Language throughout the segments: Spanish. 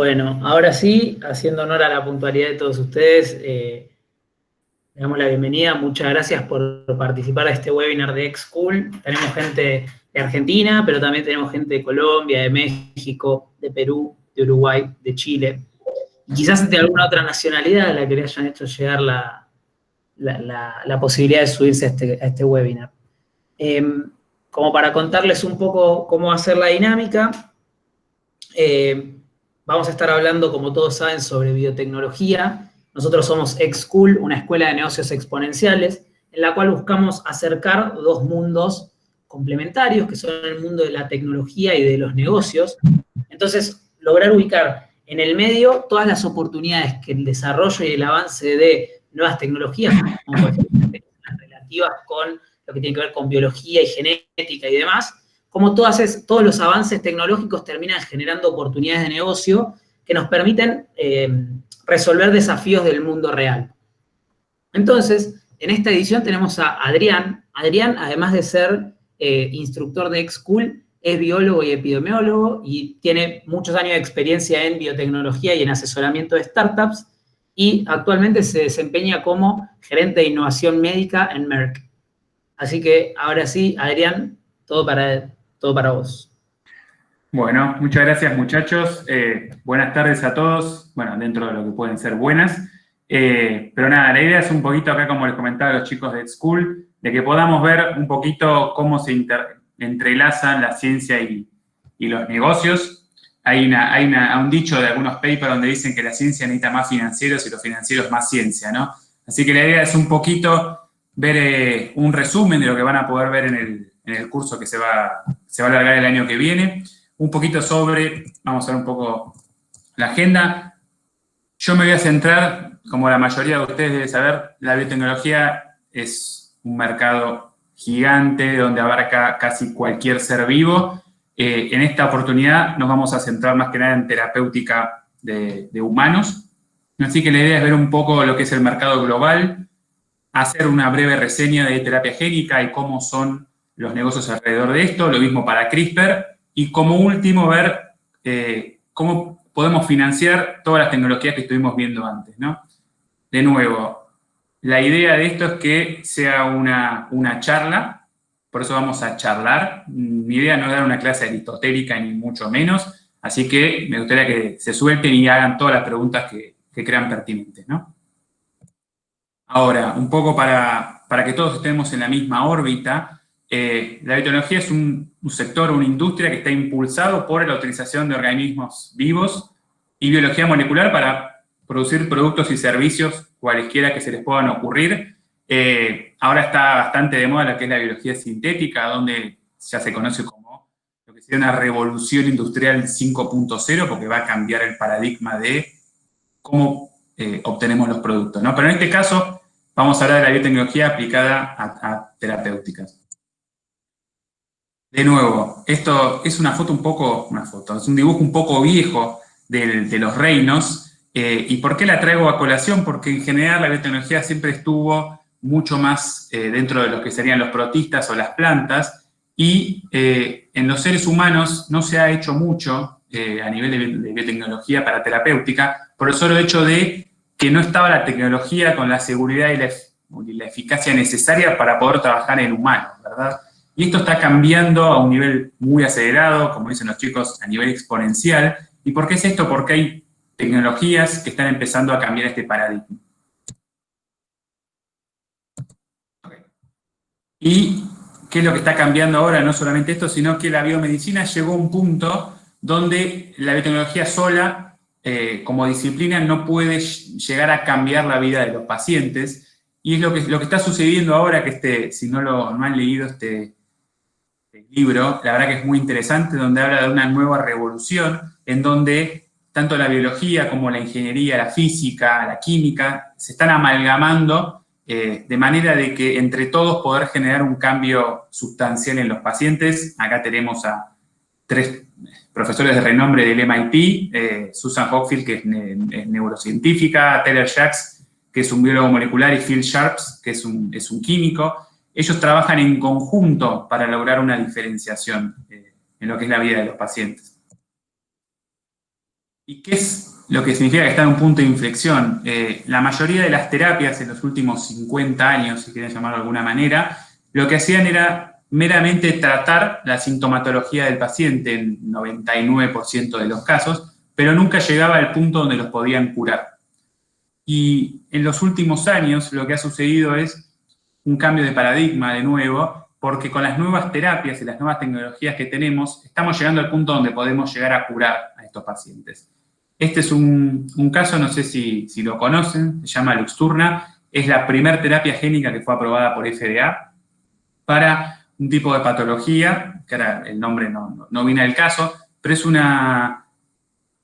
Bueno, ahora sí, haciendo honor a la puntualidad de todos ustedes, le damos la bienvenida. Muchas gracias por participar de este webinar de X-School. Tenemos gente de Argentina, pero también tenemos gente de Colombia, de México, de Perú, de Uruguay, de Chile. Y quizás de alguna otra nacionalidad a la que le hayan hecho llegar la posibilidad de subirse a este webinar. Como para contarles un poco cómo va a ser la dinámica, vamos a estar hablando, como todos saben, sobre biotecnología. Nosotros somos X-School, una escuela de negocios exponenciales, en la cual buscamos acercar dos mundos complementarios, que son el mundo de la tecnología y de los negocios. Entonces, lograr ubicar en el medio todas las oportunidades que el desarrollo y el avance de nuevas tecnologías, como por ejemplo las relativas con lo que tiene que ver con biología y genética y demás, como todos los avances tecnológicos terminan generando oportunidades de negocio que nos permiten resolver desafíos del mundo real. Entonces, en esta edición tenemos a Adrián. Adrián, además de ser instructor de X-School, es biólogo y epidemiólogo y tiene muchos años de experiencia en biotecnología y en asesoramiento de startups, y actualmente se desempeña como gerente de innovación médica en Merck. Así que ahora sí, Adrián, todo para vos. Bueno, muchas gracias, muchachos. Buenas tardes a todos. Bueno, dentro de lo que pueden ser buenas. Pero nada, la idea es un poquito acá, como les comentaba a los chicos de X-School, de que podamos ver un poquito cómo se entrelazan la ciencia y los negocios. Hay un dicho de algunos papers donde dicen que la ciencia necesita más financieros y los financieros más ciencia, ¿no? Así que la idea es un poquito ver un resumen de lo que van a poder ver en el curso que se va a alargar el año que viene. Un poquito sobre, vamos a ver un poco la agenda. Yo me voy a centrar, como la mayoría de ustedes deben saber, la biotecnología es un mercado gigante donde abarca casi cualquier ser vivo. En esta oportunidad nos vamos a centrar más que nada en terapéutica de humanos. Así que la idea es ver un poco lo que es el mercado global, hacer una breve reseña de terapia génica y cómo son los negocios alrededor de esto, lo mismo para CRISPR, y como último ver cómo podemos financiar todas las tecnologías que estuvimos viendo antes, ¿no? De nuevo, la idea de esto es que sea una charla, por eso vamos a charlar. Mi idea no es dar una clase aristotélica ni mucho menos, así que me gustaría que se suelten y hagan todas las preguntas que crean pertinentes, ¿no? Ahora, un poco para que todos estemos en la misma órbita, la biotecnología es un sector, una industria que está impulsado por la utilización de organismos vivos y biología molecular para producir productos y servicios cualesquiera que se les puedan ocurrir. Ahora está bastante de moda lo que es la biología sintética, donde ya se conoce como lo que sería una revolución industrial 5.0, porque va a cambiar el paradigma de cómo obtenemos los productos, ¿no? Pero en este caso vamos a hablar de la biotecnología aplicada a terapéuticas. De nuevo, esto es es un dibujo un poco viejo de los reinos. ¿Y por qué la traigo a colación? Porque en general la biotecnología siempre estuvo mucho más dentro de lo que serían los protistas o las plantas, y en los seres humanos no se ha hecho mucho a nivel de biotecnología para terapéutica, por el solo hecho de que no estaba la tecnología con la seguridad y la eficacia necesaria para poder trabajar en humanos, ¿verdad? Y esto está cambiando a un nivel muy acelerado, como dicen los chicos, a nivel exponencial. ¿Y por qué es esto? Porque hay tecnologías que están empezando a cambiar este paradigma. Okay. ¿Y qué es lo que está cambiando ahora? No solamente esto, sino que la biomedicina llegó a un punto donde la biotecnología sola, como disciplina, no puede llegar a cambiar la vida de los pacientes. Y es lo que está sucediendo ahora, que si no han leído este libro, la verdad que es muy interesante, donde habla de una nueva revolución, en donde tanto la biología como la ingeniería, la física, la química, se están amalgamando de manera de que entre todos poder generar un cambio sustancial en los pacientes. Acá tenemos a 3 profesores de renombre del MIT, Susan Hockfield, que es neurocientífica, Taylor Jacks, que es un biólogo molecular, y Phil Sharps, que es un químico. Ellos trabajan en conjunto para lograr una diferenciación en lo que es la vida de los pacientes. ¿Y qué es lo que significa que está en un punto de inflexión? La mayoría de las terapias en los últimos 50 años, si quieren llamarlo de alguna manera, lo que hacían era meramente tratar la sintomatología del paciente en 99% de los casos, pero nunca llegaba al punto donde los podían curar. Y en los últimos años lo que ha sucedido es un cambio de paradigma de nuevo, porque con las nuevas terapias y las nuevas tecnologías que tenemos, estamos llegando al punto donde podemos llegar a curar a estos pacientes. Este es un caso, no sé si lo conocen, se llama Luxturna, es la primera terapia génica que fue aprobada por FDA para un tipo de patología, que ahora el nombre no viene al caso, pero es una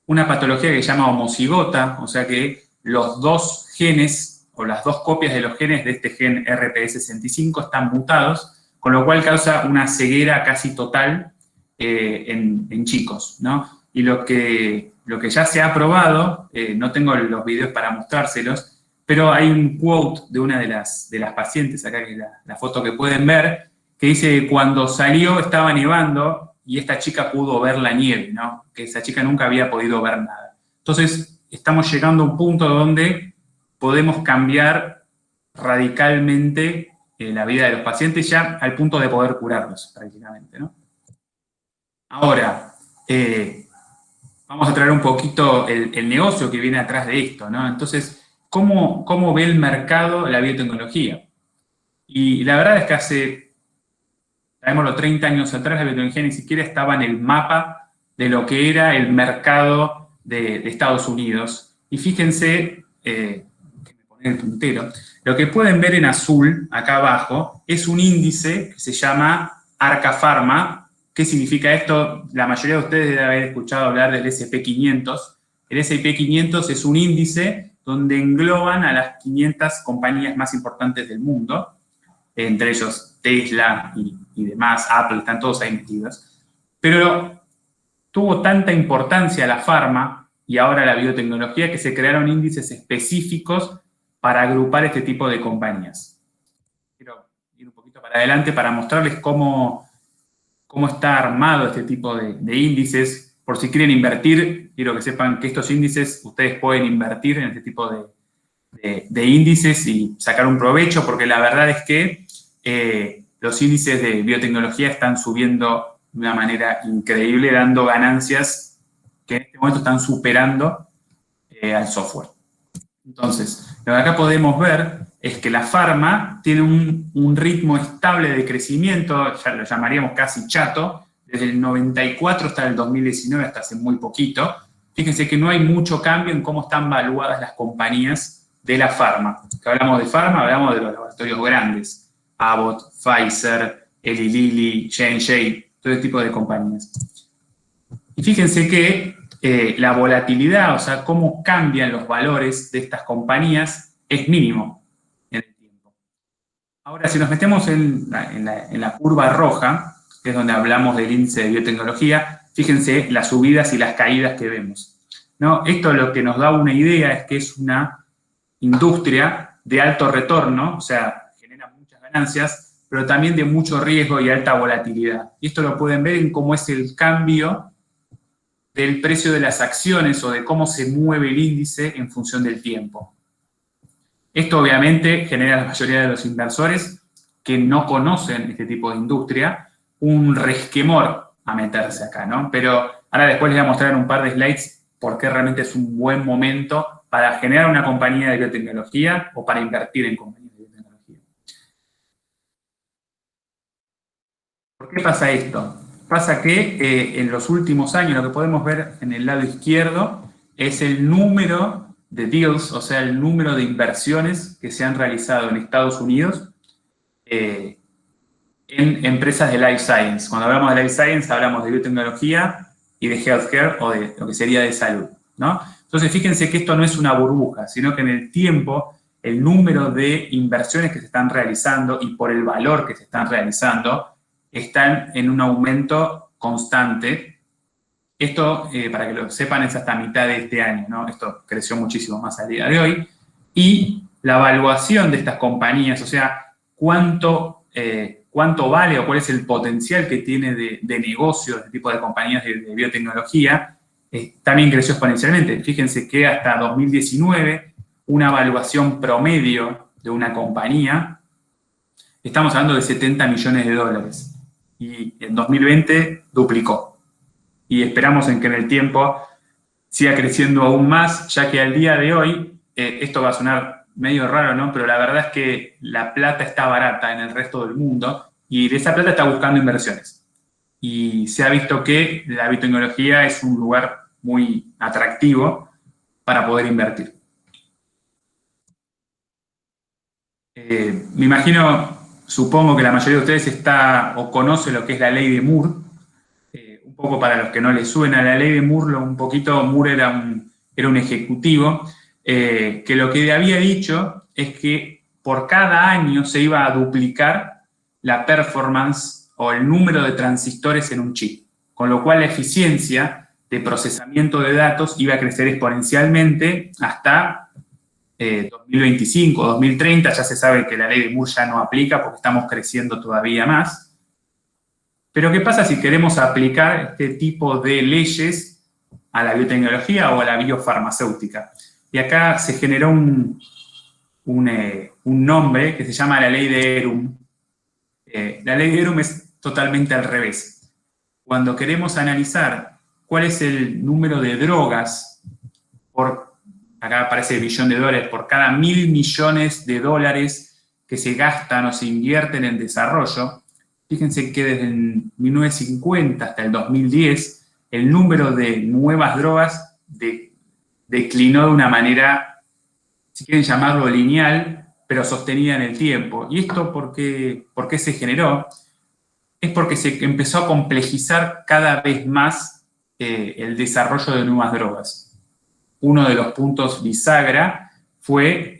patología que se llama homocigota, o sea que los dos genes, o las dos copias de los genes de este gen RPE65 están mutados, con lo cual causa una ceguera casi total en chicos, ¿no? Y lo que ya se ha probado, no tengo los videos para mostrárselos, pero hay un quote de una de las pacientes, acá que es la foto que pueden ver, que dice que cuando salió estaba nevando y esta chica pudo ver la nieve, ¿no? Que esa chica nunca había podido ver nada. Entonces, estamos llegando a un punto donde podemos cambiar radicalmente la vida de los pacientes ya al punto de poder curarlos, prácticamente, ¿no? Ahora, vamos a traer un poquito el negocio que viene atrás de esto, ¿no? Entonces, ¿cómo ve el mercado la biotecnología? Y la verdad es que hace, sabémoslo, 30 años atrás la biotecnología ni siquiera estaba en el mapa de lo que era el mercado de Estados Unidos. Y fíjense, que me pone el puntero, lo que pueden ver en azul, acá abajo, es un índice que se llama Arca Pharma. ¿Qué significa esto? La mayoría de ustedes deben haber escuchado hablar del SP500. El SP500 es un índice donde engloban a las 500 compañías más importantes del mundo, entre ellos Tesla y demás, Apple, están todos ahí metidos. Pero tuvo tanta importancia la farma y ahora la biotecnología que se crearon índices específicos para agrupar este tipo de compañías. Quiero ir un poquito para adelante para mostrarles cómo está armado este tipo de índices. Por si quieren invertir, quiero que sepan que estos índices, ustedes pueden invertir en este tipo de índices y sacar un provecho, porque la verdad es que los índices de biotecnología están subiendo de una manera increíble, dando ganancias que en este momento están superando al software. Entonces, lo que acá podemos ver es que la farma tiene un ritmo estable de crecimiento, ya lo llamaríamos casi chato, desde el 94 hasta el 2019, hasta hace muy poquito. Fíjense que no hay mucho cambio en cómo están valuadas las compañías de la farma. Que hablamos de farma, hablamos de los laboratorios grandes, Abbott, Pfizer, Eli Lilly, J&J, todo este tipo de compañías. Y fíjense que la volatilidad, o sea, cómo cambian los valores de estas compañías, es mínimo en el tiempo. Ahora, si nos metemos en la curva roja, que es donde hablamos del índice de biotecnología, fíjense las subidas y las caídas que vemos, ¿no? Esto lo que nos da una idea es que es una industria de alto retorno, o sea, genera muchas ganancias, pero también de mucho riesgo y alta volatilidad. Y esto lo pueden ver en cómo es el cambio del precio de las acciones o de cómo se mueve el índice en función del tiempo. Esto obviamente genera a la mayoría de los inversores que no conocen este tipo de industria un resquemor a meterse acá, ¿no? Pero ahora después les voy a mostrar en un par de slides por qué realmente es un buen momento para generar una compañía de biotecnología o para invertir en compañías de biotecnología. ¿Por qué pasa esto? Pasa que en los últimos años, lo que podemos ver en el lado izquierdo, es el número de deals, o sea, el número de inversiones que se han realizado en Estados Unidos en empresas de life science. Cuando hablamos de life science, hablamos de biotecnología y de healthcare, o de lo que sería de salud, ¿no? Entonces, fíjense que esto no es una burbuja, sino que en el tiempo, el número de inversiones que se están realizando y por el valor que se están realizando, están en un aumento constante. Esto, para que lo sepan, es hasta mitad de este año, ¿no? Esto creció muchísimo más al día de hoy. Y la evaluación de estas compañías, o sea, cuánto vale o cuál es el potencial que tiene de negocio este tipo de compañías de biotecnología, también creció exponencialmente. Fíjense que hasta 2019, una evaluación promedio de una compañía, estamos hablando de 70 millones de dólares. Y en 2020 duplicó. Y esperamos en que en el tiempo siga creciendo aún más, ya que al día de hoy, esto va a sonar medio raro, ¿no? Pero la verdad es que la plata está barata en el resto del mundo y de esa plata está buscando inversiones. Y se ha visto que la biotecnología es un lugar muy atractivo para poder invertir. Me imagino, supongo que la mayoría de ustedes está o conoce lo que es la ley de Moore. Un poco para los que no les suena, la ley de Moore, Moore era un ejecutivo que lo que había dicho es que por cada año se iba a duplicar la performance o el número de transistores en un chip, con lo cual la eficiencia de procesamiento de datos iba a crecer exponencialmente hasta 2025, 2030. Ya se sabe que la ley de Moore ya no aplica porque estamos creciendo todavía más. Pero ¿qué pasa si queremos aplicar este tipo de leyes a la biotecnología o a la biofarmacéutica? Y acá se generó un nombre que se llama la ley de Erum. La ley de Erum es totalmente al revés. Cuando queremos analizar cuál es el número de drogas, acá aparece billón de dólares, por cada 1.000 millones de dólares que se gastan o se invierten en desarrollo, fíjense que desde el 1950 hasta el 2010, el número de nuevas drogas declinó de una manera, si quieren llamarlo lineal, pero sostenida en el tiempo. ¿Y esto por qué se generó? Es porque se empezó a complejizar cada vez más el desarrollo de nuevas drogas. Uno de los puntos bisagra fue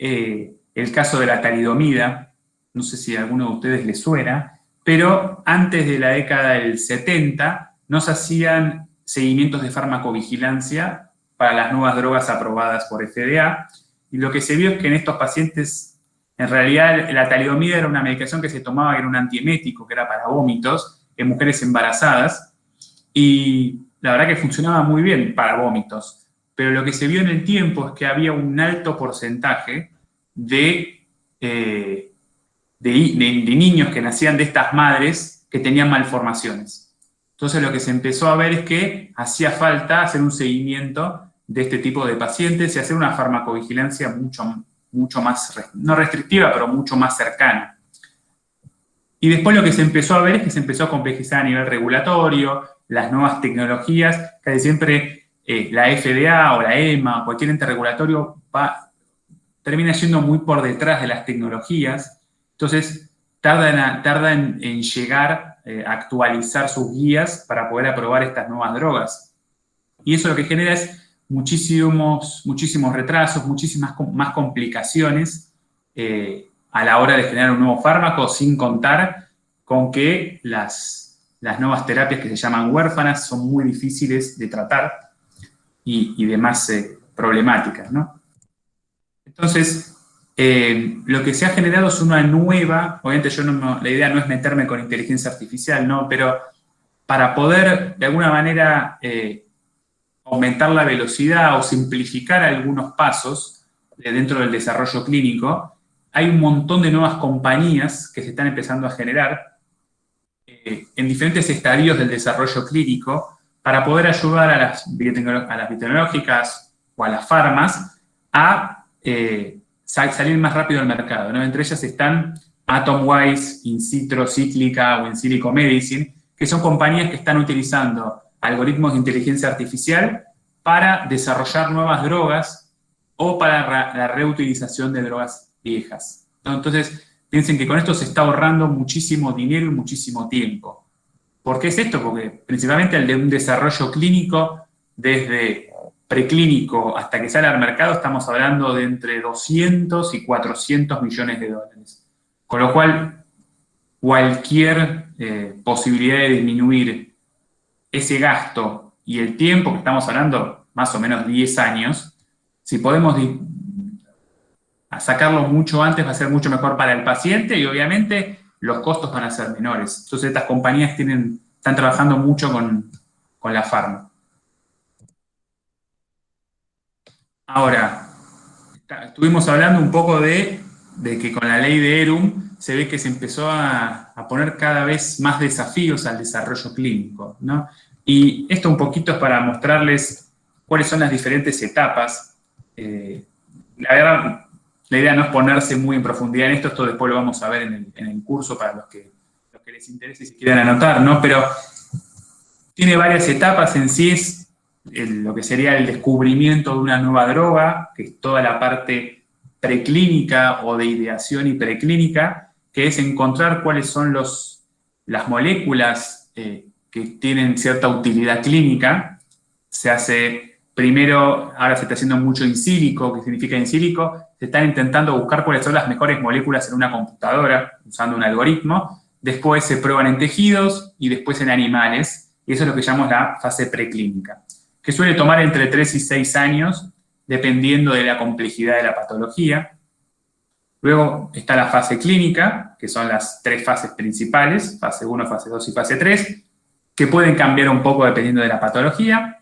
el caso de la talidomida. No sé si a alguno de ustedes les suena, pero antes de la década del 70 no se hacían seguimientos de farmacovigilancia para las nuevas drogas aprobadas por FDA, y lo que se vio es que en estos pacientes, en realidad la talidomida era una medicación que se tomaba, que era un antiemético, que era para vómitos, en mujeres embarazadas, y la verdad que funcionaba muy bien para vómitos, pero lo que se vio en el tiempo es que había un alto porcentaje de niños que nacían de estas madres que tenían malformaciones. Entonces lo que se empezó a ver es que hacía falta hacer un seguimiento de este tipo de pacientes y hacer una farmacovigilancia mucho más, no restrictiva, pero mucho más cercana. Y después lo que se empezó a ver es que se empezó a complejizar a nivel regulatorio, las nuevas tecnologías, casi siempre la FDA o la EMA o cualquier ente regulatorio termina yendo muy por detrás de las tecnologías. Entonces, tarda en llegar a actualizar sus guías para poder aprobar estas nuevas drogas. Y eso lo que genera es muchísimos retrasos, muchísimas más complicaciones a la hora de generar un nuevo fármaco, sin contar con que las nuevas terapias que se llaman huérfanas son muy difíciles de tratar y demás problemáticas, ¿no? Entonces, lo que se ha generado es una nueva, obviamente la idea no es meterme con inteligencia artificial, ¿no? Pero para poder, de alguna manera, aumentar la velocidad o simplificar algunos pasos dentro del desarrollo clínico, hay un montón de nuevas compañías que se están empezando a generar en diferentes estadios del desarrollo clínico para poder ayudar a las biotecnológicas o a las farmas a salir más rápido al mercado, ¿no? Entre ellas están Atomwise, Incitro, Cíclica o Insilico Medicine, que son compañías que están utilizando algoritmos de inteligencia artificial para desarrollar nuevas drogas o para la reutilización de drogas viejas, ¿no? Entonces, piensen que con esto se está ahorrando muchísimo dinero y muchísimo tiempo. ¿Por qué es esto? Porque principalmente el de un desarrollo clínico, desde preclínico hasta que sale al mercado, estamos hablando de entre 200 y 400 millones de dólares. Con lo cual, cualquier posibilidad de disminuir ese gasto y el tiempo, que estamos hablando más o menos 10 años, si podemos sacarlo mucho antes, va a ser mucho mejor para el paciente y obviamente los costos van a ser menores. Entonces estas compañías están trabajando mucho con la farma. Ahora, estuvimos hablando un poco de que con la ley de ERUM se ve que se empezó a poner cada vez más desafíos al desarrollo clínico, ¿no? Y esto un poquito es para mostrarles cuáles son las diferentes etapas. La verdad, la idea no es ponerse muy en profundidad en esto después lo vamos a ver en el curso para los que les interese y si quieren anotar, ¿no? Pero tiene varias etapas en sí, es lo que sería el descubrimiento de una nueva droga, que es toda la parte preclínica o de ideación y preclínica, que es encontrar cuáles son las moléculas que tienen cierta utilidad clínica. Se hace primero, ahora se está haciendo mucho in silico. ¿Qué significa in silico? Se están intentando buscar cuáles son las mejores moléculas en una computadora, usando un algoritmo. Después se prueban en tejidos y después en animales. Y eso es lo que llamamos la fase preclínica, que suele tomar entre 3 y 6 años, dependiendo de la complejidad de la patología. Luego está la fase clínica, que son las 3 fases principales, fase 1, fase 2 y fase 3, que pueden cambiar un poco dependiendo de la patología,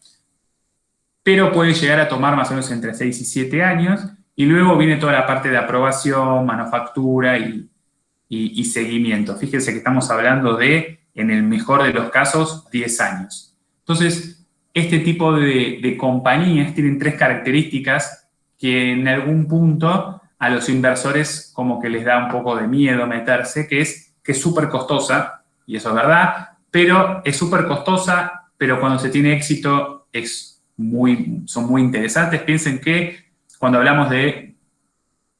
pero pueden llegar a tomar más o menos entre 6 y 7 años, y luego viene toda la parte de aprobación, manufactura y seguimiento. Fíjense que estamos hablando de, en el mejor de los casos, 10 años. Entonces, este tipo de compañías tienen 3 características que en algún punto a los inversores como que les da un poco de miedo meterse, que es súper costosa, y eso es verdad, pero es súper costosa, pero cuando se tiene éxito son muy interesantes. Piensen que cuando hablamos de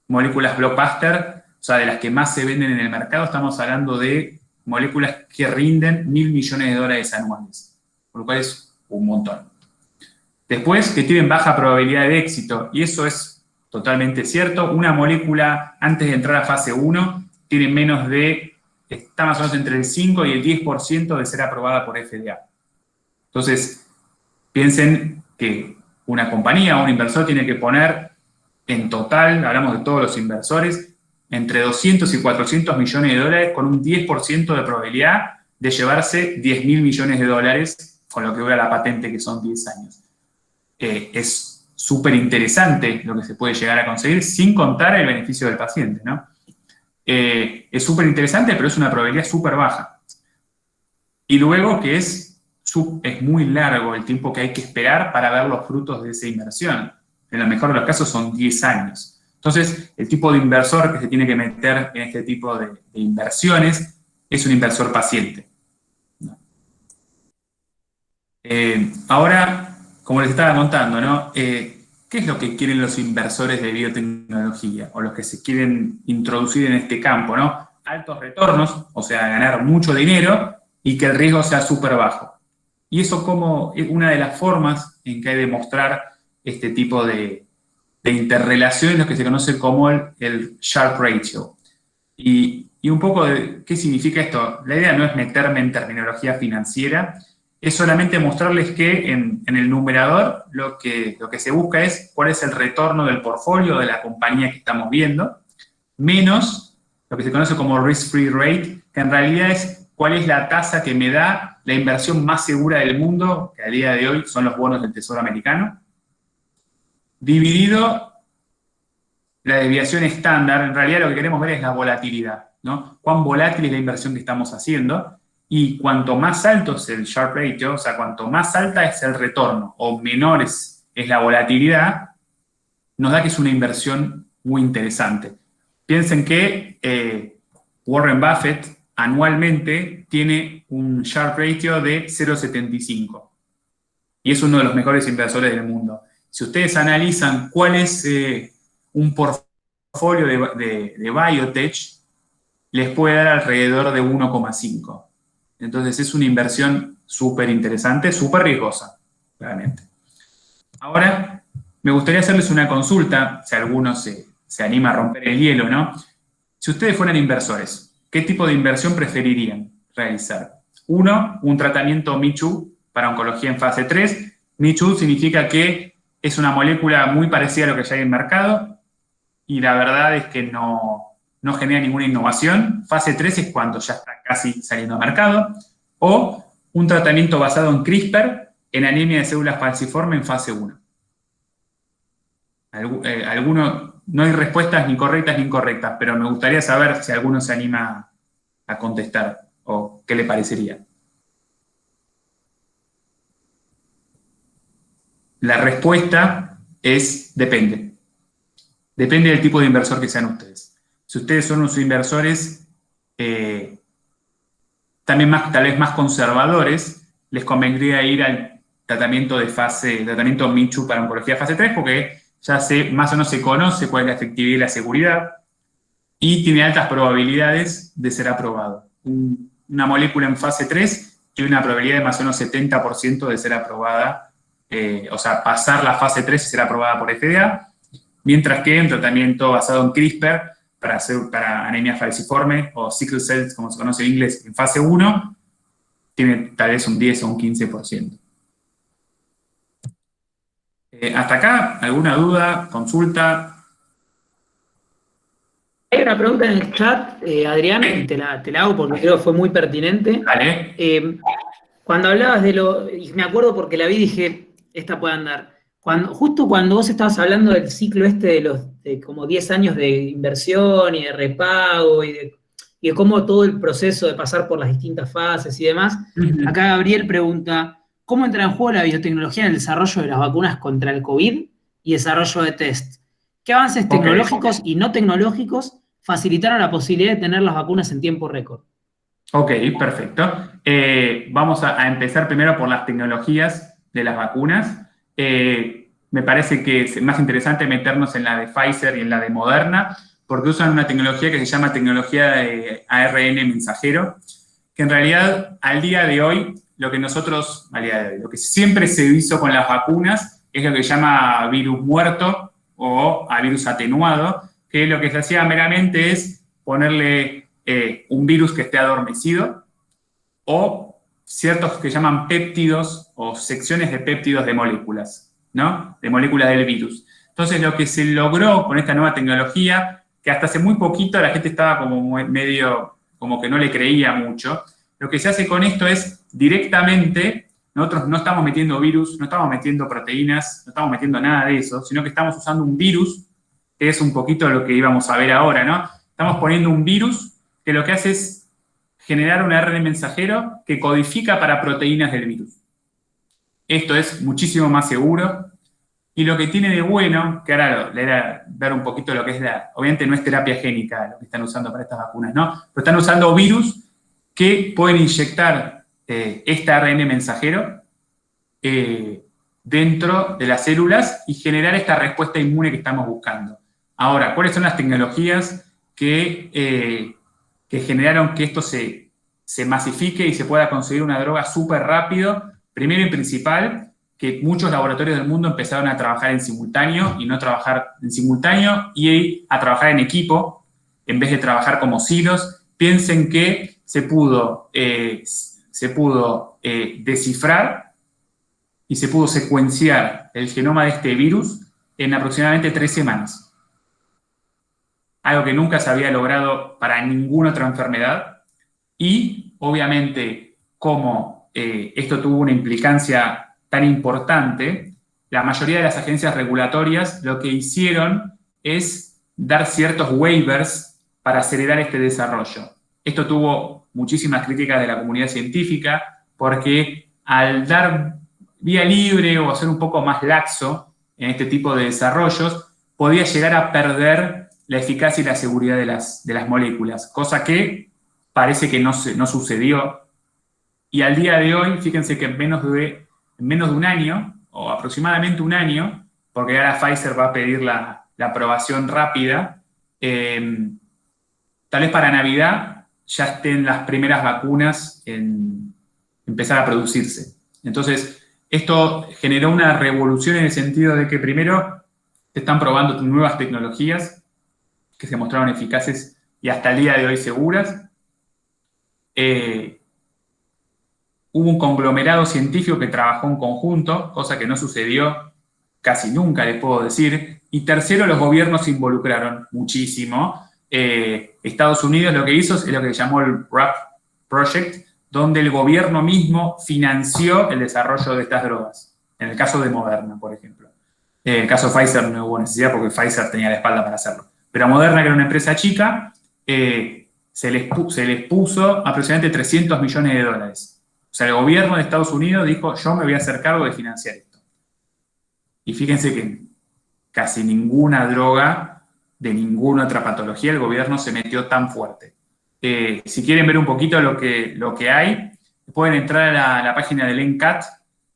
moléculas blockbuster, o sea, de las que más se venden en el mercado, estamos hablando de moléculas que rinden $1.000 millones anuales, por lo cual es un montón. Después, que tienen baja probabilidad de éxito, y eso es totalmente cierto. Una molécula, antes de entrar a fase 1, tiene está más o menos entre el 5 y el 10% de ser aprobada por FDA. Entonces, piensen que una compañía o un inversor tiene que poner en total, hablamos de todos los inversores, entre 200 y 400 millones de dólares con un 10% de probabilidad de llevarse $10.000 millones, con lo que voy a la patente, que son 10 años. Es súper interesante lo que se puede llegar a conseguir, sin contar el beneficio del paciente, ¿no? Es súper interesante, pero es una probabilidad súper baja. Y luego que es muy largo el tiempo que hay que esperar para ver los frutos de esa inversión. En el mejor de los casos son 10 años. Entonces, el tipo de inversor que se tiene que meter en este tipo de inversiones es un inversor paciente. Ahora, como les estaba contando, ¿no? ¿Qué es lo que quieren los inversores de biotecnología o los que se quieren introducir en este campo, ¿no? Altos retornos, o sea, ganar mucho dinero y que el riesgo sea súper bajo. Y eso como es una de las formas en que hay de mostrar este tipo de interrelaciones, lo que se conoce como el Sharpe Ratio. Y un poco de qué significa esto. La idea no es meterme en terminología financiera, es solamente mostrarles que en el numerador lo que se busca es cuál es el retorno del portfolio de la compañía que estamos viendo, menos lo que se conoce como risk-free rate, que en realidad es cuál es la tasa que me da la inversión más segura del mundo, que a día de hoy son los bonos del Tesoro americano, dividido la desviación estándar. En realidad lo que queremos ver es la volatilidad, ¿no? Cuán volátil es la inversión que estamos haciendo, y cuanto más alto es el Sharpe Ratio, o sea, cuanto más alta es el retorno o menor es la volatilidad, nos da que es una inversión muy interesante. Piensen que Warren Buffett anualmente tiene un Sharpe Ratio de 0,75 y es uno de los mejores inversores del mundo. Si ustedes analizan cuál es un portfolio de biotech, les puede dar alrededor de 1,5. Entonces es una inversión súper interesante, súper riesgosa, claramente. Ahora, me gustaría hacerles una consulta, si alguno se anima a romper el hielo, ¿no? Si ustedes fueran inversores, ¿qué tipo de inversión preferirían realizar? Uno, un tratamiento Me-Too para oncología en fase 3. Me-Too significa que es una molécula muy parecida a lo que ya hay en el mercado y la verdad es que no genera ninguna innovación. Fase 3 es cuando ya está casi saliendo al mercado. O un tratamiento basado en CRISPR en anemia de células falciformes en fase 1. no hay respuestas ni correctas ni incorrectas, pero me gustaría saber si alguno se anima a contestar o qué le parecería. La respuesta es depende. Depende del tipo de inversor que sean ustedes. Si ustedes son unos inversores también tal vez más conservadores, les convendría ir al tratamiento Minchu para oncología fase 3, porque ya más o menos se conoce cuál es la efectividad y la seguridad, y tiene altas probabilidades de ser aprobado. Una molécula en fase 3 tiene una probabilidad de más o menos 70% de ser aprobada, o sea, pasar la fase 3 y ser aprobada por FDA, mientras que un tratamiento basado en CRISPR para anemia falciforme o sickle cell, como se conoce en inglés, en fase 1, tiene tal vez un 10 o un 15%. ¿Hasta acá alguna duda, consulta? Hay una pregunta en el chat, Adrián, y te la hago porque creo que fue muy pertinente. Vale. Cuando hablabas y me acuerdo porque la vi y dije, esta puede andar. Justo cuando vos estabas hablando del ciclo de como 10 años de inversión y de repago y de cómo todo el proceso de pasar por las distintas fases y demás, acá Gabriel pregunta, ¿cómo entra en juego la biotecnología en el desarrollo de las vacunas contra el COVID y desarrollo de test? ¿Qué avances tecnológicos y no tecnológicos facilitaron la posibilidad de tener las vacunas en tiempo récord? Ok, perfecto. Vamos a empezar primero por las tecnologías de las vacunas. Me parece que es más interesante meternos en la de Pfizer y en la de Moderna, porque usan una tecnología que se llama tecnología de ARN mensajero, que en realidad al día de hoy, lo que siempre se hizo con las vacunas es lo que se llama virus muerto o a virus atenuado, que lo que se hacía meramente es ponerle un virus que esté adormecido o ciertos que llaman péptidos o secciones de péptidos de moléculas, ¿no? De moléculas del virus. Entonces, lo que se logró con esta nueva tecnología, que hasta hace muy poquito la gente estaba como medio, como que no le creía mucho, lo que se hace con esto es directamente, nosotros no estamos metiendo virus, no estamos metiendo proteínas, no estamos metiendo nada de eso, sino que estamos usando un virus, que es un poquito lo que íbamos a ver ahora, ¿no? Estamos poniendo un virus que lo que hace es generar un ARN mensajero que codifica para proteínas del virus. Esto es muchísimo más seguro, y lo que tiene de bueno, que ahora le era ver un poquito lo que es obviamente no es terapia génica lo que están usando para estas vacunas, ¿no? Pero están usando virus que pueden inyectar este ARN mensajero dentro de las células y generar esta respuesta inmune que estamos buscando. Ahora, ¿cuáles son las tecnologías que generaron que esto se masifique y se pueda conseguir una droga súper rápido? Primero y principal, que muchos laboratorios del mundo empezaron a trabajar en simultáneo y no trabajar en simultáneo y a trabajar en equipo en vez de trabajar como silos. Piensen que se pudo descifrar y se pudo secuenciar el genoma de este virus en aproximadamente 3 semanas. Algo que nunca se había logrado para ninguna otra enfermedad. Y, obviamente, como esto tuvo una implicancia tan importante, la mayoría de las agencias regulatorias lo que hicieron es dar ciertos waivers para acelerar este desarrollo. Esto tuvo muchísimas críticas de la comunidad científica porque al dar vía libre o hacer un poco más laxo en este tipo de desarrollos, podía llegar a perder la eficacia y la seguridad de las moléculas, cosa que parece que no sucedió. Y al día de hoy, fíjense que en menos de un año, o aproximadamente un año, porque ahora Pfizer va a pedir la aprobación rápida, tal vez para Navidad ya estén las primeras vacunas en empezar a producirse. Entonces, esto generó una revolución en el sentido de que primero se están probando nuevas tecnologías que se mostraron eficaces y hasta el día de hoy seguras. Hubo un conglomerado científico que trabajó en conjunto, cosa que no sucedió casi nunca, les puedo decir. Y tercero, los gobiernos se involucraron muchísimo. Estados Unidos lo que hizo es lo que se llamó el RAP Project, donde el gobierno mismo financió el desarrollo de estas drogas, en el caso de Moderna, por ejemplo. En el caso de Pfizer no hubo necesidad porque Pfizer tenía la espalda para hacerlo. Pero a Moderna, que era una empresa chica, se les puso aproximadamente 300 millones de dólares. O sea, el gobierno de Estados Unidos dijo, yo me voy a hacer cargo de financiar esto. Y fíjense que casi ninguna droga de ninguna otra patología el gobierno se metió tan fuerte. Si quieren ver un poquito lo que hay, pueden entrar a la página del NCAT,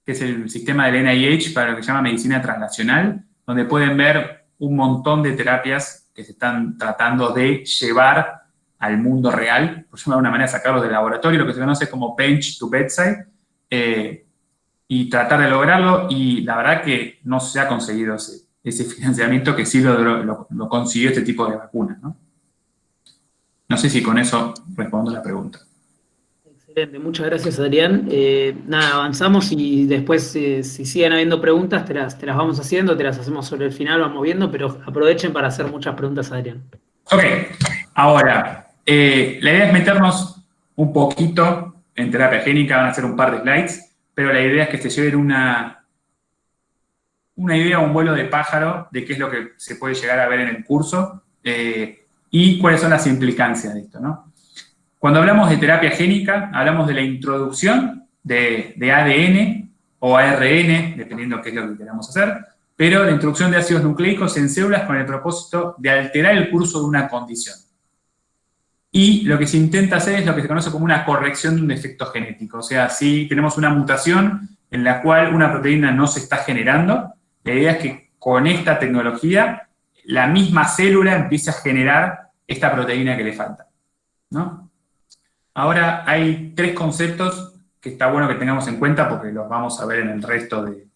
que es el sistema del NIH para lo que se llama medicina translacional, donde pueden ver un montón de terapias que se están tratando de llevar al mundo real, por ejemplo, de una manera sacarlos del laboratorio, lo que se conoce como bench to bedside, y tratar de lograrlo, y la verdad que no se ha conseguido ese financiamiento que sí lo consiguió este tipo de vacunas, ¿no? No sé si con eso respondo la pregunta. Excelente, muchas gracias, Adrián. Nada, avanzamos y después, si siguen habiendo preguntas, te las vamos haciendo, te las hacemos sobre el final, vamos viendo, pero aprovechen para hacer muchas preguntas, Adrián. Ok, ahora, la idea es meternos un poquito en terapia génica, van a ser un par de slides, pero la idea es que se lleven una idea, un vuelo de pájaro de qué es lo que se puede llegar a ver en el curso y cuáles son las implicancias de esto, ¿no? Cuando hablamos de terapia génica, hablamos de la introducción de ADN o ARN, dependiendo qué es lo que queramos hacer, pero la introducción de ácidos nucleicos en células con el propósito de alterar el curso de una condición. Y lo que se intenta hacer es lo que se conoce como una corrección de un defecto genético. O sea, si tenemos una mutación en la cual una proteína no se está generando, la idea es que con esta tecnología la misma célula empiece a generar esta proteína que le falta, ¿no? Ahora hay 3 conceptos que está bueno que tengamos en cuenta porque los vamos a ver en el resto de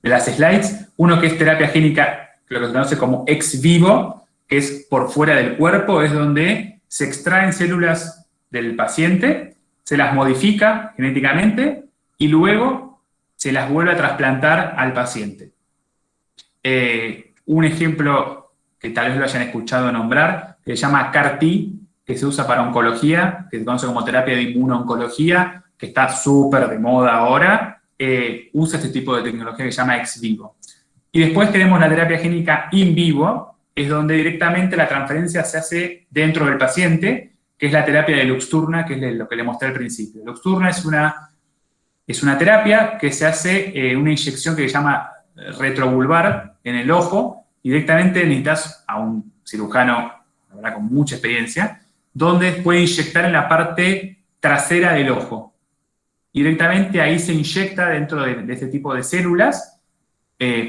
las slides. Uno que es terapia génica, lo que se conoce como ex vivo, que es por fuera del cuerpo, es donde se extraen células del paciente, se las modifica genéticamente y luego se las vuelve a trasplantar al paciente. Un ejemplo que tal vez lo hayan escuchado nombrar, que se llama CAR-T, que se usa para oncología, que se conoce como terapia de inmunooncología, que está súper de moda ahora, usa este tipo de tecnología que se llama ex vivo. Y después tenemos la terapia génica in vivo, es donde directamente la transferencia se hace dentro del paciente, que es la terapia de Luxturna, que es lo que le mostré al principio. Luxturna es una terapia que se hace una inyección que se llama retrovulvar en el ojo, y directamente necesitas a un cirujano, la verdad, con mucha experiencia, donde puede inyectar en la parte trasera del ojo. Y directamente ahí se inyecta dentro de este tipo de células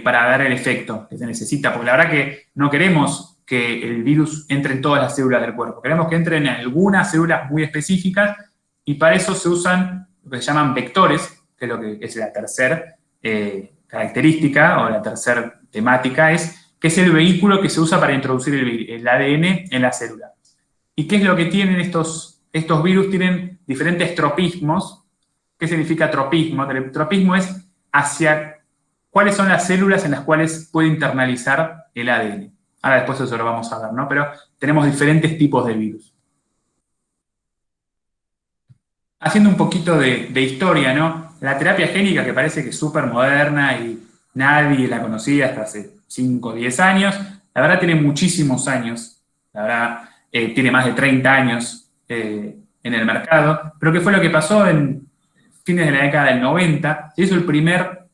para dar el efecto que se necesita, porque la verdad que no queremos que el virus entre en todas las células del cuerpo, queremos que entre en algunas células muy específicas, y para eso se usan lo que se llaman vectores, que es lo que es la tercera característica, o la tercera temática, que es el vehículo que se usa para introducir el ADN en la célula. ¿Y qué es lo que tienen estos virus? Tienen diferentes tropismos. ¿Qué significa tropismo? El tropismo es hacia cuáles son las células en las cuales puede internalizar el ADN. Ahora después eso lo vamos a ver, ¿no? Pero tenemos diferentes tipos de virus. Haciendo un poquito de historia, ¿no? La terapia génica, que parece que es súper moderna y nadie la conocía hasta hace 5 o 10 años, la verdad tiene muchísimos años, la verdad tiene más de 30 años en el mercado, pero ¿qué fue lo que pasó en fines de la década del 90? Se hizo el primer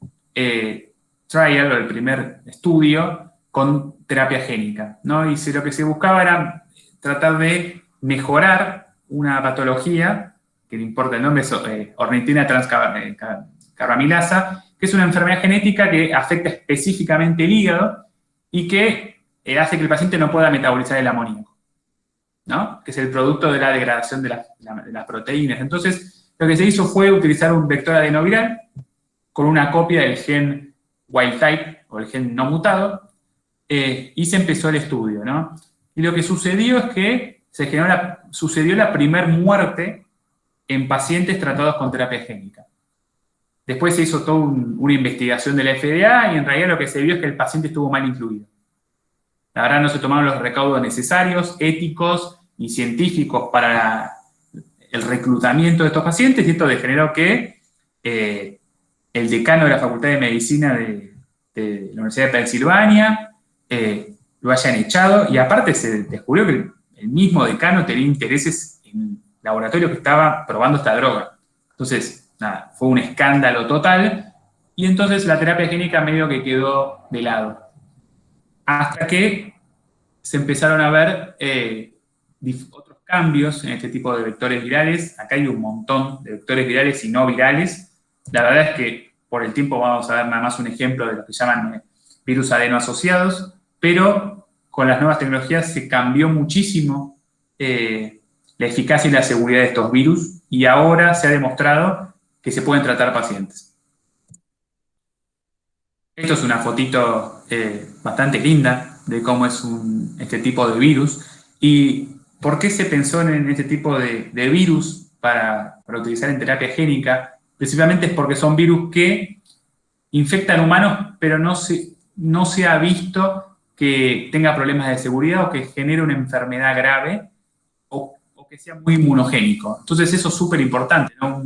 trial, o el primer estudio con terapia génica, ¿no? Y lo que se buscaba era tratar de mejorar una patología, que no importa el nombre, es ornitina transcarbamilasa, que es una enfermedad genética que afecta específicamente el hígado y que hace que el paciente no pueda metabolizar el amoníaco, ¿no? Que es el producto de la degradación de las proteínas. Entonces, lo que se hizo fue utilizar un vector adenoviral con una copia del gen wild type, o el gen no mutado, y se empezó el estudio, ¿no? Y lo que sucedió es que sucedió la primer muerte en pacientes tratados con terapia génica. Después se hizo toda una investigación de la FDA y en realidad lo que se vio es que el paciente estuvo mal incluido. La verdad no se tomaron los recaudos necesarios, éticos y científicos para el reclutamiento de estos pacientes, y esto generó que el decano de la Facultad de Medicina de de la Universidad de Pensilvania lo hayan echado, y aparte se descubrió que el mismo decano tenía intereses en el laboratorio que estaba probando esta droga. Entonces, nada, fue un escándalo total, y entonces la terapia génica medio que quedó de lado. Hasta que se empezaron a ver otros cambios en este tipo de vectores virales. Acá hay un montón de vectores virales y no virales. La verdad es que por el tiempo vamos a ver nada más un ejemplo de lo que llaman virus adenoasociados, pero con las nuevas tecnologías se cambió muchísimo la eficacia y la seguridad de estos virus, y ahora se ha demostrado que se pueden tratar pacientes. Esto es una fotito bastante linda de cómo es este tipo de virus. ¿Y por qué se pensó en este tipo de virus para utilizar en terapia génica? Principalmente es porque son virus que infectan humanos, pero no se ha visto que tenga problemas de seguridad o que genere una enfermedad grave o que sea muy inmunogénico. Entonces eso es súper importante, ¿no?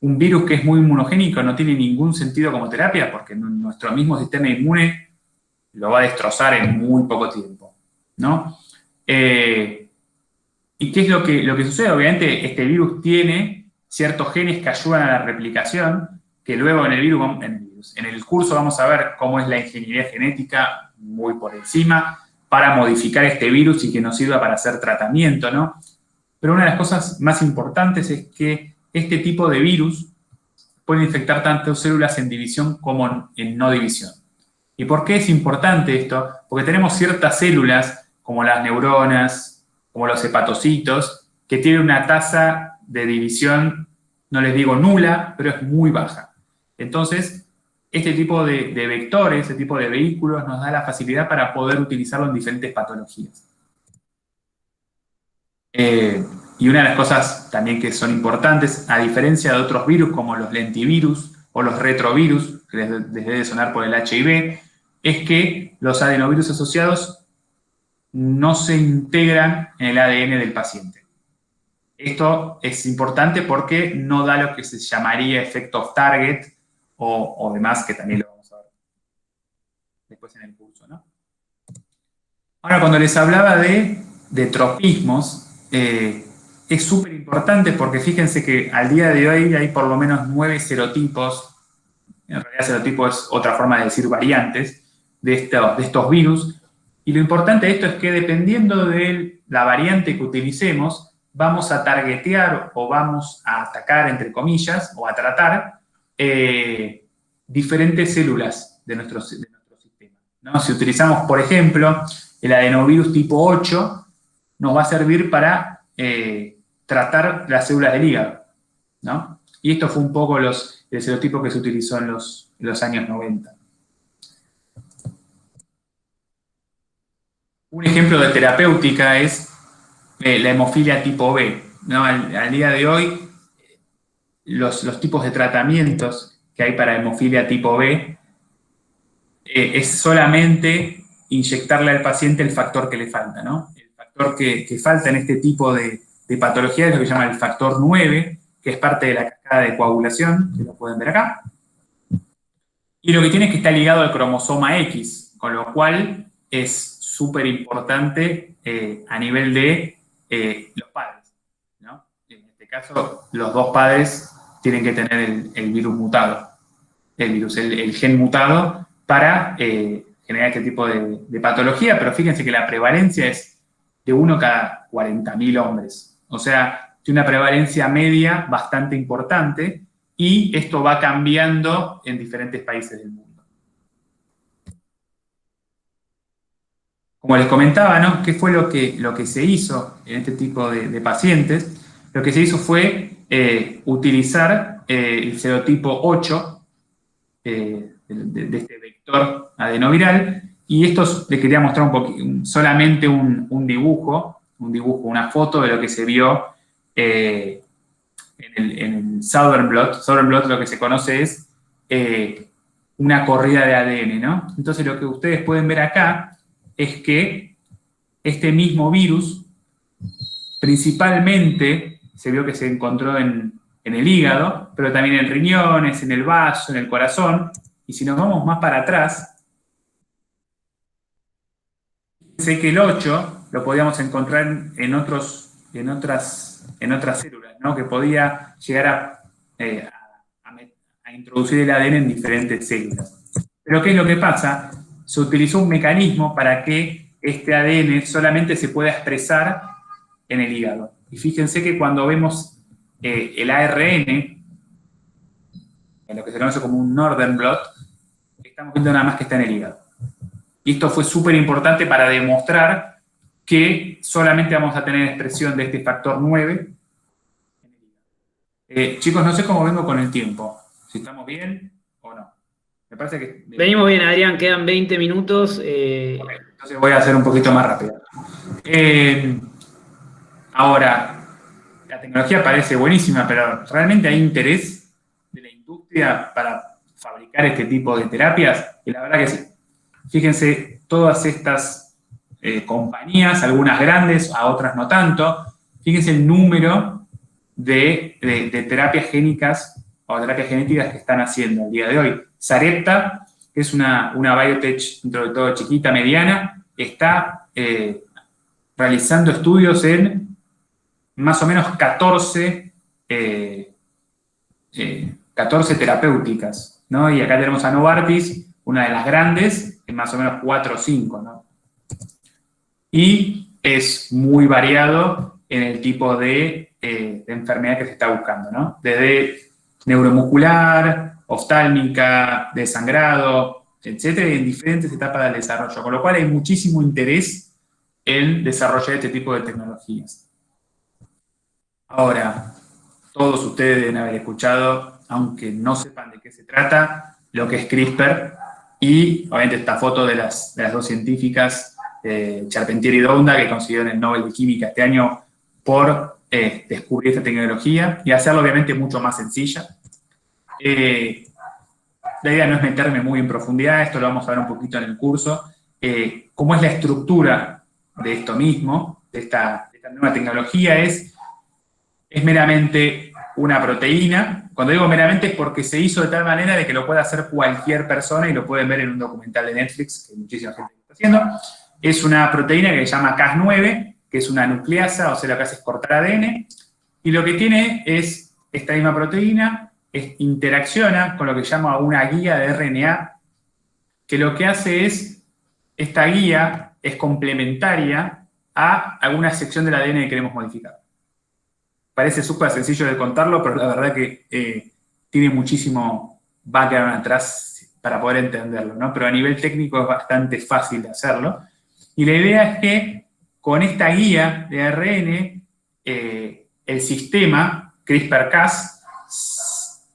Un virus que es muy inmunogénico no tiene ningún sentido como terapia, porque nuestro mismo sistema inmune lo va a destrozar en muy poco tiempo, ¿no? ¿Y qué es lo que sucede? Obviamente este virus tiene ciertos genes que ayudan a la replicación, que luego en el curso vamos a ver cómo es la ingeniería genética muy por encima para modificar este virus y que nos sirva para hacer tratamiento, ¿no? Pero una de las cosas más importantes es que este tipo de virus puede infectar tanto células en división como en no división. ¿Y por qué es importante esto? Porque tenemos ciertas células, como las neuronas, como los hepatocitos, que tienen una tasa de división, no les digo nula, pero es muy baja. Entonces, este tipo de vectores, este tipo de vehículos nos da la facilidad para poder utilizarlo en diferentes patologías. Y una de las cosas también que son importantes, a diferencia de otros virus como los lentivirus o los retrovirus, que les debe sonar por el HIV, es que los adenovirus asociados no se integran en el ADN del paciente. Esto es importante porque no da lo que se llamaría efecto off-target o demás, que también lo vamos a ver después en el curso, ¿no? Ahora, cuando les hablaba de tropismos, es súper importante porque fíjense que al día de hoy hay por lo menos 9 serotipos, en realidad serotipo es otra forma de decir variantes, de estos virus, y lo importante de esto es que dependiendo de la variante que utilicemos, vamos a targetear o vamos a atacar, entre comillas, o a tratar diferentes células de nuestro sistema, ¿no? Si utilizamos, por ejemplo, el adenovirus tipo 8, nos va a servir para tratar las células del hígado, ¿no? Y esto fue un poco el serotipo que se utilizó en los años 90. Un ejemplo de terapéutica es la hemofilia tipo B, ¿no? Al día de hoy, los tipos de tratamientos que hay para hemofilia tipo B es solamente inyectarle al paciente el factor que le falta, ¿no? El factor que falta en este tipo de patología es lo que se llama el factor 9, que es parte de la cascada de coagulación, que lo pueden ver acá. Y lo que tiene es que está ligado al cromosoma X, con lo cual es súper importante a nivel de los padres, ¿no? En este caso, los dos padres tienen que tener el virus mutado, el gen mutado para generar este tipo de patología, pero fíjense que la prevalencia es de 1 cada 40.000 hombres. O sea, tiene una prevalencia media bastante importante y esto va cambiando en diferentes países del mundo. Como les comentaba, ¿no? ¿Qué fue lo que se hizo en este tipo de pacientes? Lo que se hizo fue utilizar el serotipo 8 de este vector adenoviral, y esto le quería mostrar solamente un dibujo, una foto de lo que se vio en el Southern Blot. Southern Blot lo que se conoce es una corrida de ADN, ¿no? Entonces lo que ustedes pueden ver acá es que este mismo virus principalmente se vio que se encontró en el hígado, pero también en riñones, en el vaso, en el corazón, Y si nos vamos más para atrás, sé que el 8 lo podíamos encontrar en otras células, ¿no? Que podía llegar a introducir el ADN en diferentes células. Pero ¿qué es lo que pasa? Se utilizó un mecanismo para que este ADN solamente se pueda expresar en el hígado. Y fíjense que cuando vemos el ARN, en lo que se conoce como un Northern Blot, estamos viendo nada más que está en el hígado. Y esto fue súper importante para demostrar que solamente vamos a tener expresión de este factor 9. Chicos, no sé cómo vengo con el tiempo. Si estamos bien o no. Me parece que... Venimos bien, Adrián, quedan 20 minutos. Okay, entonces voy a hacer un poquito más rápido. Ahora, la tecnología parece buenísima, pero ¿realmente hay interés de la industria para fabricar este tipo de terapias? Y la verdad que sí. Fíjense, todas estas compañías, algunas grandes, a otras no tanto, fíjense el número de terapias génicas o terapias genéticas que están haciendo el día de hoy. Sarepta, que es una biotech, dentro de todo chiquita, mediana, está realizando estudios en más o menos 14 terapéuticas, ¿no? Y acá tenemos a Novartis, una de las grandes, en más o menos 4 o 5, ¿no? Y es muy variado en el tipo de enfermedad que se está buscando, ¿no? Desde neuromuscular, oftálmica, de sangrado, etcétera, y en diferentes etapas del desarrollo, con lo cual hay muchísimo interés en desarrollar este tipo de tecnologías. Ahora, todos ustedes deben haber escuchado, aunque no sepan de qué se trata, lo que es CRISPR, y obviamente esta foto de las dos científicas, Charpentier y Doudna, que consiguieron el Nobel de Química este año por descubrir esta tecnología y hacerlo obviamente mucho más sencilla. La idea no es meterme muy en profundidad, esto lo vamos a ver un poquito en el curso, cómo es la estructura de esto mismo, de esta nueva tecnología, es meramente una proteína. Cuando digo meramente es porque se hizo de tal manera de que lo pueda hacer cualquier persona, y lo pueden ver en un documental de Netflix, que muchísima gente lo está haciendo. Es una proteína que se llama Cas9, que es una nucleasa, o sea, lo que hace es cortar ADN, y lo que tiene es esta misma proteína, interacciona con lo que se llama una guía de RNA, que lo que hace es, esta guía es complementaria a alguna sección del ADN que queremos modificar. Parece súper sencillo de contarlo, pero la verdad que tiene muchísimo background atrás para poder entenderlo, ¿no? Pero a nivel técnico es bastante fácil de hacerlo. Y la idea es que con esta guía de ARN, el sistema CRISPR-Cas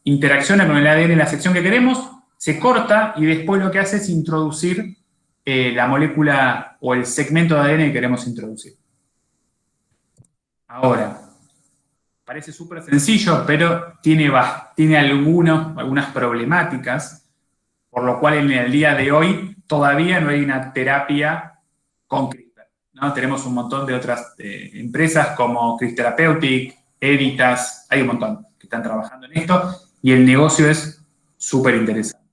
interacciona con el ADN en la sección que queremos, se corta y después lo que hace es introducir la molécula o el segmento de ADN que queremos introducir. Ahora, parece súper sencillo, pero tiene algunas problemáticas, por lo cual en el día de hoy todavía no hay una terapia con CRISPR, ¿no? Tenemos un montón de otras empresas como CRISPR Therapeutic, Editas, hay un montón que están trabajando en esto, y el negocio es súper interesante.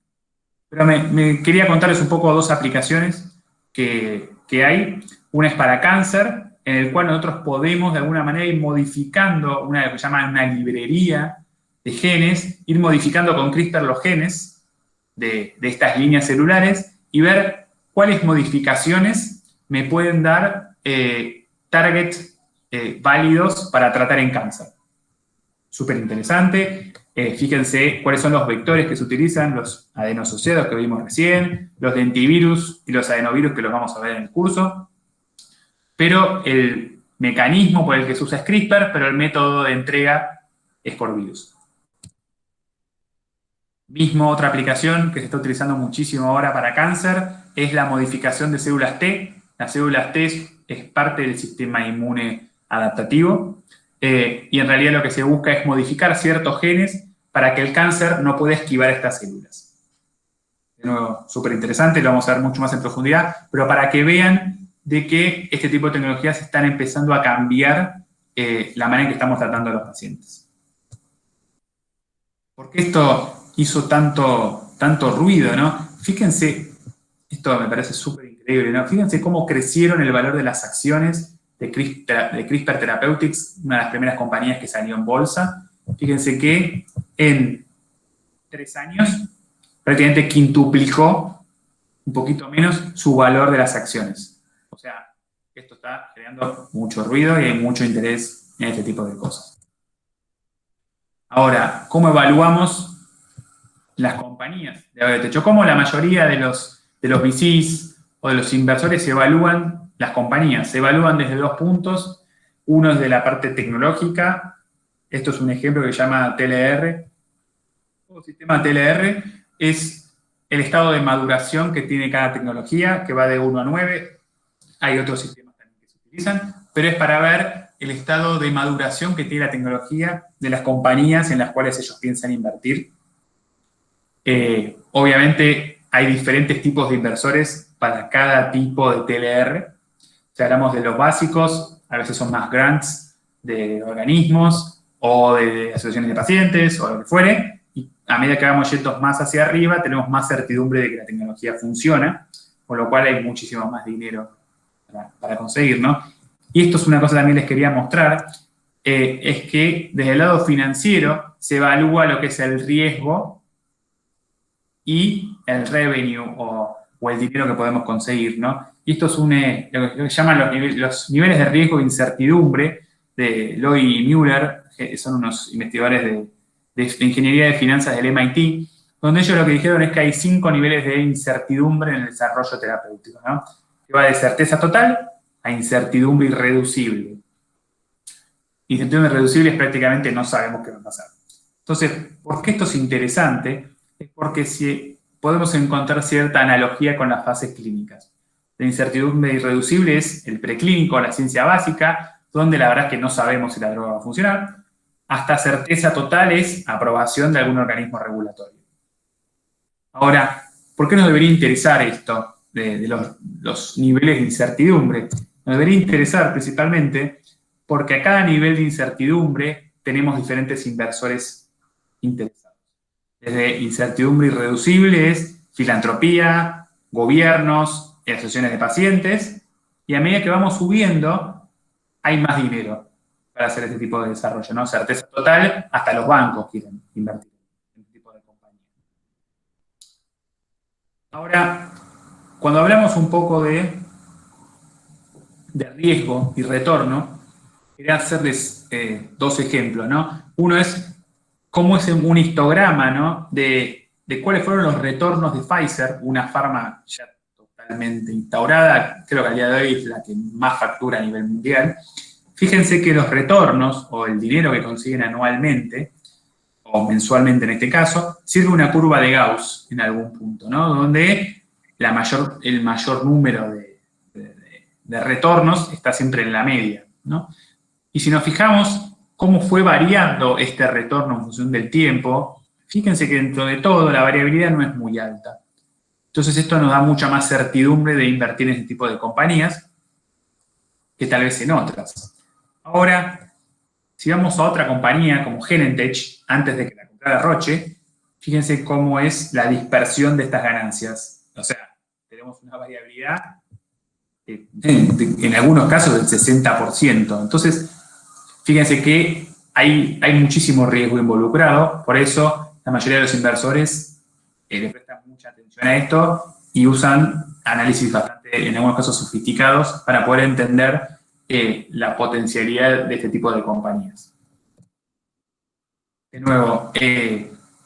Pero me quería contarles un poco dos aplicaciones que hay. Una es para cáncer, en el cual nosotros podemos de alguna manera ir modificando lo que se llama una librería de genes, ir modificando con CRISPR los genes de estas líneas celulares y ver cuáles modificaciones me pueden dar targets válidos para tratar en cáncer. Súper interesante. Fíjense cuáles son los vectores que se utilizan, los adenosociados que vimos recién, los lentivirus y los adenovirus que los vamos a ver en el curso. Pero el mecanismo por el que se usa es CRISPR, pero el método de entrega es por virus. Mismo otra aplicación que se está utilizando muchísimo ahora para cáncer es la modificación de células T. Las células T es parte del sistema inmune adaptativo y en realidad lo que se busca es modificar ciertos genes para que el cáncer no pueda esquivar estas células. De nuevo, súper interesante, lo vamos a ver mucho más en profundidad, pero para que vean de que este tipo de tecnologías están empezando a cambiar la manera en que estamos tratando a los pacientes. ¿Por qué esto hizo tanto tanto ruido, ¿no? Fíjense, esto me parece súper increíble, ¿no? Fíjense cómo crecieron el valor de las acciones de CRISPR Therapeutics, una de las primeras compañías que salió en bolsa. Fíjense que en 3 años prácticamente quintuplicó, un poquito menos, su valor de las acciones. O sea, esto está generando mucho ruido y hay mucho interés en este tipo de cosas. Ahora, ¿cómo evaluamos las compañías de techo? ¿Cómo la mayoría de los VCs o de los inversores evalúan las compañías? Se evalúan desde 2 puntos. Uno es de la parte tecnológica. Esto es un ejemplo que se llama TLR. El sistema TLR es el estado de maduración que tiene cada tecnología, que va de 1 a 9. Hay otros sistemas también que se utilizan, pero es para ver el estado de maduración que tiene la tecnología de las compañías en las cuales ellos piensan invertir. Obviamente hay diferentes tipos de inversores para cada tipo de TLR. Si hablamos de los básicos, a veces son más grants de organismos o de asociaciones de pacientes o lo que fuere. Y a medida que vamos yendo más hacia arriba, tenemos más certidumbre de que la tecnología funciona, con lo cual hay muchísimo más dinero para conseguir, ¿no? Y esto es una cosa que también les quería mostrar, es que desde el lado financiero se evalúa lo que es el riesgo y el revenue o el dinero que podemos conseguir, ¿no? Y esto es lo que llaman los niveles de riesgo e incertidumbre de Loy y Mueller, que son unos investigadores de ingeniería de finanzas del MIT, donde ellos lo que dijeron es que hay 5 niveles de incertidumbre en el desarrollo terapéutico, ¿no? Que va de certeza total a incertidumbre irreducible. Incertidumbre irreducible es prácticamente no sabemos qué va a pasar. Entonces, ¿por qué esto es interesante? Es porque si podemos encontrar cierta analogía con las fases clínicas. La incertidumbre irreducible es el preclínico, la ciencia básica, donde la verdad es que no sabemos si la droga va a funcionar. Hasta certeza total es aprobación de algún organismo regulatorio. Ahora, ¿por qué nos debería interesar esto de los niveles de incertidumbre? Nos debería interesar principalmente porque a cada nivel de incertidumbre tenemos diferentes inversores interesados. Desde incertidumbre irreducible es filantropía, gobiernos, asociaciones de pacientes, y a medida que vamos subiendo, hay más dinero para hacer este tipo de desarrollo, ¿no? Certeza total, hasta los bancos quieren invertir en este tipo de compañías. Ahora, cuando hablamos un poco de riesgo y retorno, quería hacerles 2 ejemplos, ¿no? Uno es cómo es un histograma, ¿no? de cuáles fueron los retornos de Pfizer, una farma ya totalmente instaurada, creo que al día de hoy es la que más factura a nivel mundial. Fíjense que los retornos, o el dinero que consiguen anualmente, o mensualmente en este caso, sirve una curva de Gauss en algún punto, ¿no? Donde el mayor número de retornos está siempre en la media, ¿no? Y si nos fijamos cómo fue variando este retorno en función del tiempo, fíjense que dentro de todo la variabilidad no es muy alta. Entonces esto nos da mucha más certidumbre de invertir en este tipo de compañías que tal vez en otras. Ahora, si vamos a otra compañía como Genentech, antes de que la comprara Roche, fíjense cómo es la dispersión de estas ganancias. O sea, tenemos una variabilidad en algunos casos del 60%. Entonces, fíjense que hay muchísimo riesgo involucrado, por eso la mayoría de los inversores le prestan mucha atención a esto y usan análisis bastante, en algunos casos, sofisticados para poder entender la potencialidad de este tipo de compañías. De nuevo,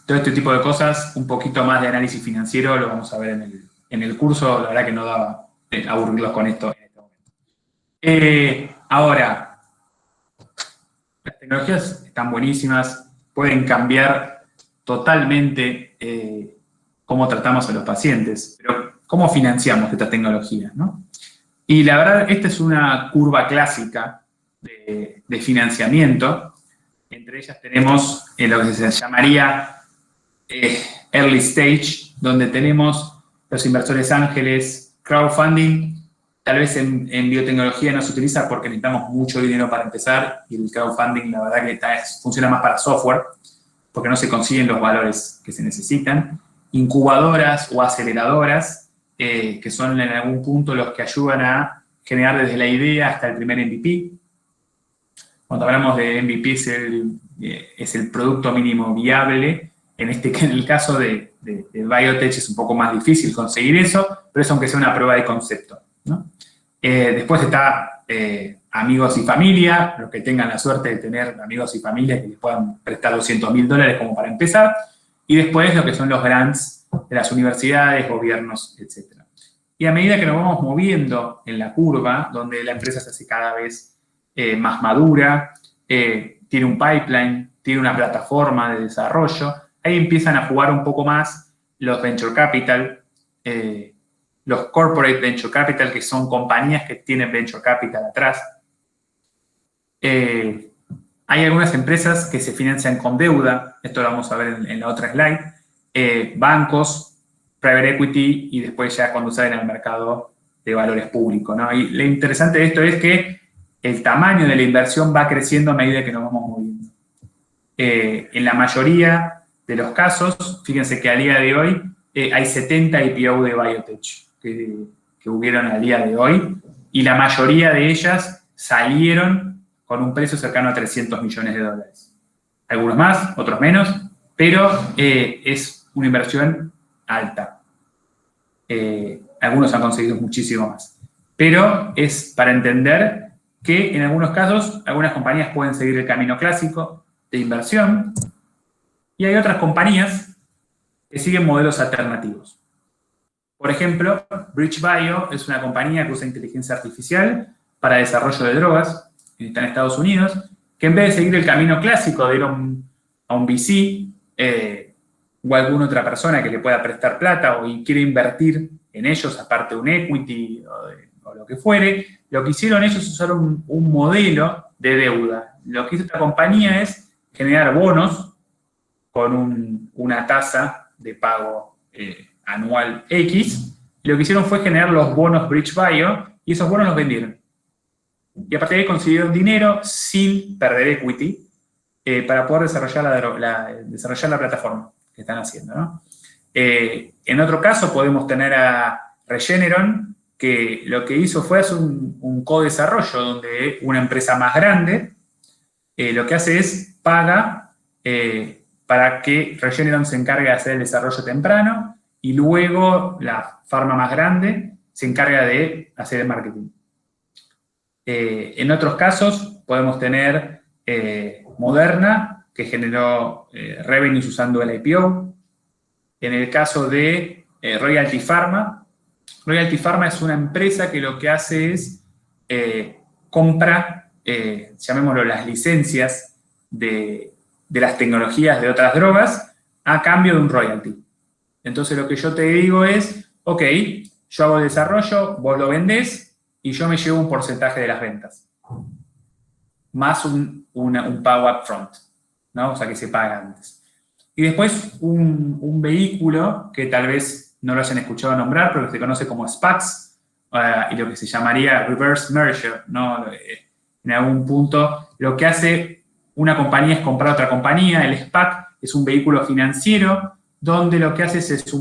todo este tipo de cosas, un poquito más de análisis financiero, lo vamos a ver en el curso, la verdad que no daba aburrirlos con esto en este momento. Ahora, las tecnologías están buenísimas, pueden cambiar totalmente cómo tratamos a los pacientes, pero ¿cómo financiamos estas tecnologías, no? Y la verdad, esta es una curva clásica de financiamiento. Entre ellas tenemos lo que se llamaría early stage, donde tenemos los inversores ángeles, crowdfunding. Tal vez en biotecnología no se utiliza porque necesitamos mucho dinero para empezar, y el crowdfunding, la verdad que funciona más para software, porque no se consiguen los valores que se necesitan. incubadoras o aceleradoras, que son en algún punto los que ayudan a generar desde la idea hasta el primer MVP. Cuando hablamos de MVP es el producto mínimo viable. En el caso de biotech es un poco más difícil conseguir eso, pero es aunque sea una prueba de concepto, ¿no? Después está amigos y familia, los que tengan la suerte de tener amigos y familia que les puedan prestar $200.000 como para empezar. Y después lo que son los grants de las universidades, gobiernos, etc. Y a medida que nos vamos moviendo en la curva, donde la empresa se hace cada vez más madura, tiene un pipeline, tiene una plataforma de desarrollo, ahí empiezan a jugar un poco más los venture capital, los corporate venture capital, que son compañías que tienen venture capital atrás. Hay algunas empresas que se financian con deuda, esto lo vamos a ver en la otra slide, bancos, private equity y después ya cuando salen al mercado de valores públicos, ¿no? Y lo interesante de esto es que el tamaño de la inversión va creciendo a medida que nos vamos moviendo. En la mayoría de los casos, fíjense que a día de hoy hay 70 IPO de biotech que hubieron al día de hoy y la mayoría de ellas salieron con un precio cercano a $300 millones. Algunos más, otros menos, pero es una inversión alta. Algunos han conseguido muchísimo más. Pero es para entender que en algunos casos, algunas compañías pueden seguir el camino clásico de inversión y hay otras compañías que siguen modelos alternativos. Por ejemplo, BridgeBio es una compañía que usa inteligencia artificial para desarrollo de drogas, está en Estados Unidos, que en vez de seguir el camino clásico de ir a un VC o alguna otra persona que le pueda prestar plata o quiere invertir en ellos, aparte de un equity o lo que fuere, lo que hicieron ellos es usar un modelo de deuda. Lo que hizo esta compañía es generar bonos con una tasa de pago anual X. Y lo que hicieron fue generar los bonos BridgeBio y esos bonos los vendieron. Y a partir de ahí consiguieron dinero sin perder equity para poder desarrollar la plataforma que están haciendo, ¿no? En otro caso podemos tener a Regeneron, que lo que hizo fue hacer un co-desarrollo donde una empresa más grande lo que hace es paga para que Regeneron se encargue de hacer el desarrollo temprano y luego la farma más grande se encarga de hacer el marketing. En otros casos podemos tener Moderna, que generó revenues usando el IPO. En el caso de Royalty Pharma es una empresa que lo que hace es compra, llamémoslo, las licencias de las tecnologías de otras drogas a cambio de un royalty. Entonces lo que yo te digo es, ok, yo hago el desarrollo, vos lo vendés y yo me llevo un porcentaje de las ventas. Más un pago upfront, ¿no? O sea, que se paga antes. Y después un vehículo que tal vez no lo hayan escuchado nombrar, pero que se conoce como SPACs, y lo que se llamaría Reverse Merger, ¿no? En algún punto, lo que hace una compañía es comprar otra compañía. El SPAC es un vehículo financiero donde lo que hace es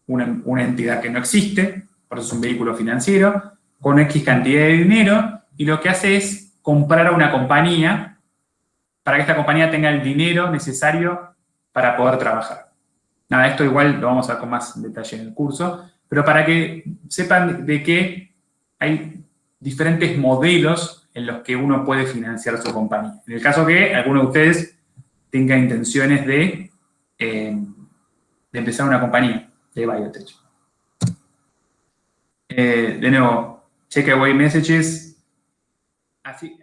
una entidad que no existe, por eso es un vehículo financiero, con X cantidad de dinero, y lo que hace es comprar a una compañía para que esta compañía tenga el dinero necesario para poder trabajar. Nada, esto igual lo vamos a ver con más detalle en el curso, pero para que sepan de que hay diferentes modelos en los que uno puede financiar su compañía. En el caso que alguno de ustedes tenga intenciones de empezar una compañía de biotech. De nuevo, takeaway messages. Así,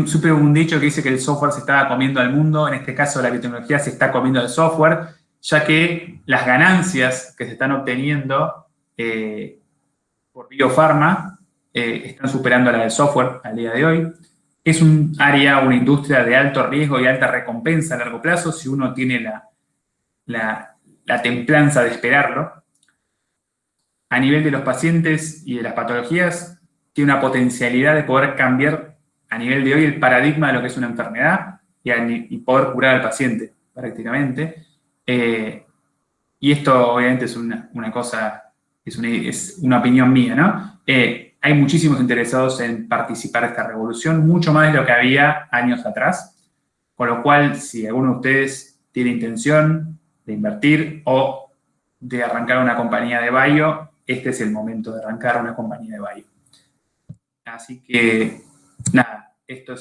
supe un dicho que dice que el software se estaba comiendo al mundo. En este caso, la biotecnología se está comiendo al software, ya que las ganancias que se están obteniendo por biofarma están superando a la del software al día de hoy. Es un área, una industria de alto riesgo y alta recompensa a largo plazo si uno tiene la templanza de esperarlo. A nivel de los pacientes y de las patologías, tiene una potencialidad de poder cambiar a nivel de hoy el paradigma de lo que es una enfermedad y poder curar al paciente prácticamente. y esto obviamente es una cosa, es una opinión mía, ¿no? Hay muchísimos interesados en participar de esta revolución, mucho más de lo que había años atrás, con lo cual, si alguno de ustedes tiene intención de invertir o de arrancar una compañía de bio, este es el momento de arrancar una compañía de bio. Así que, nada, esto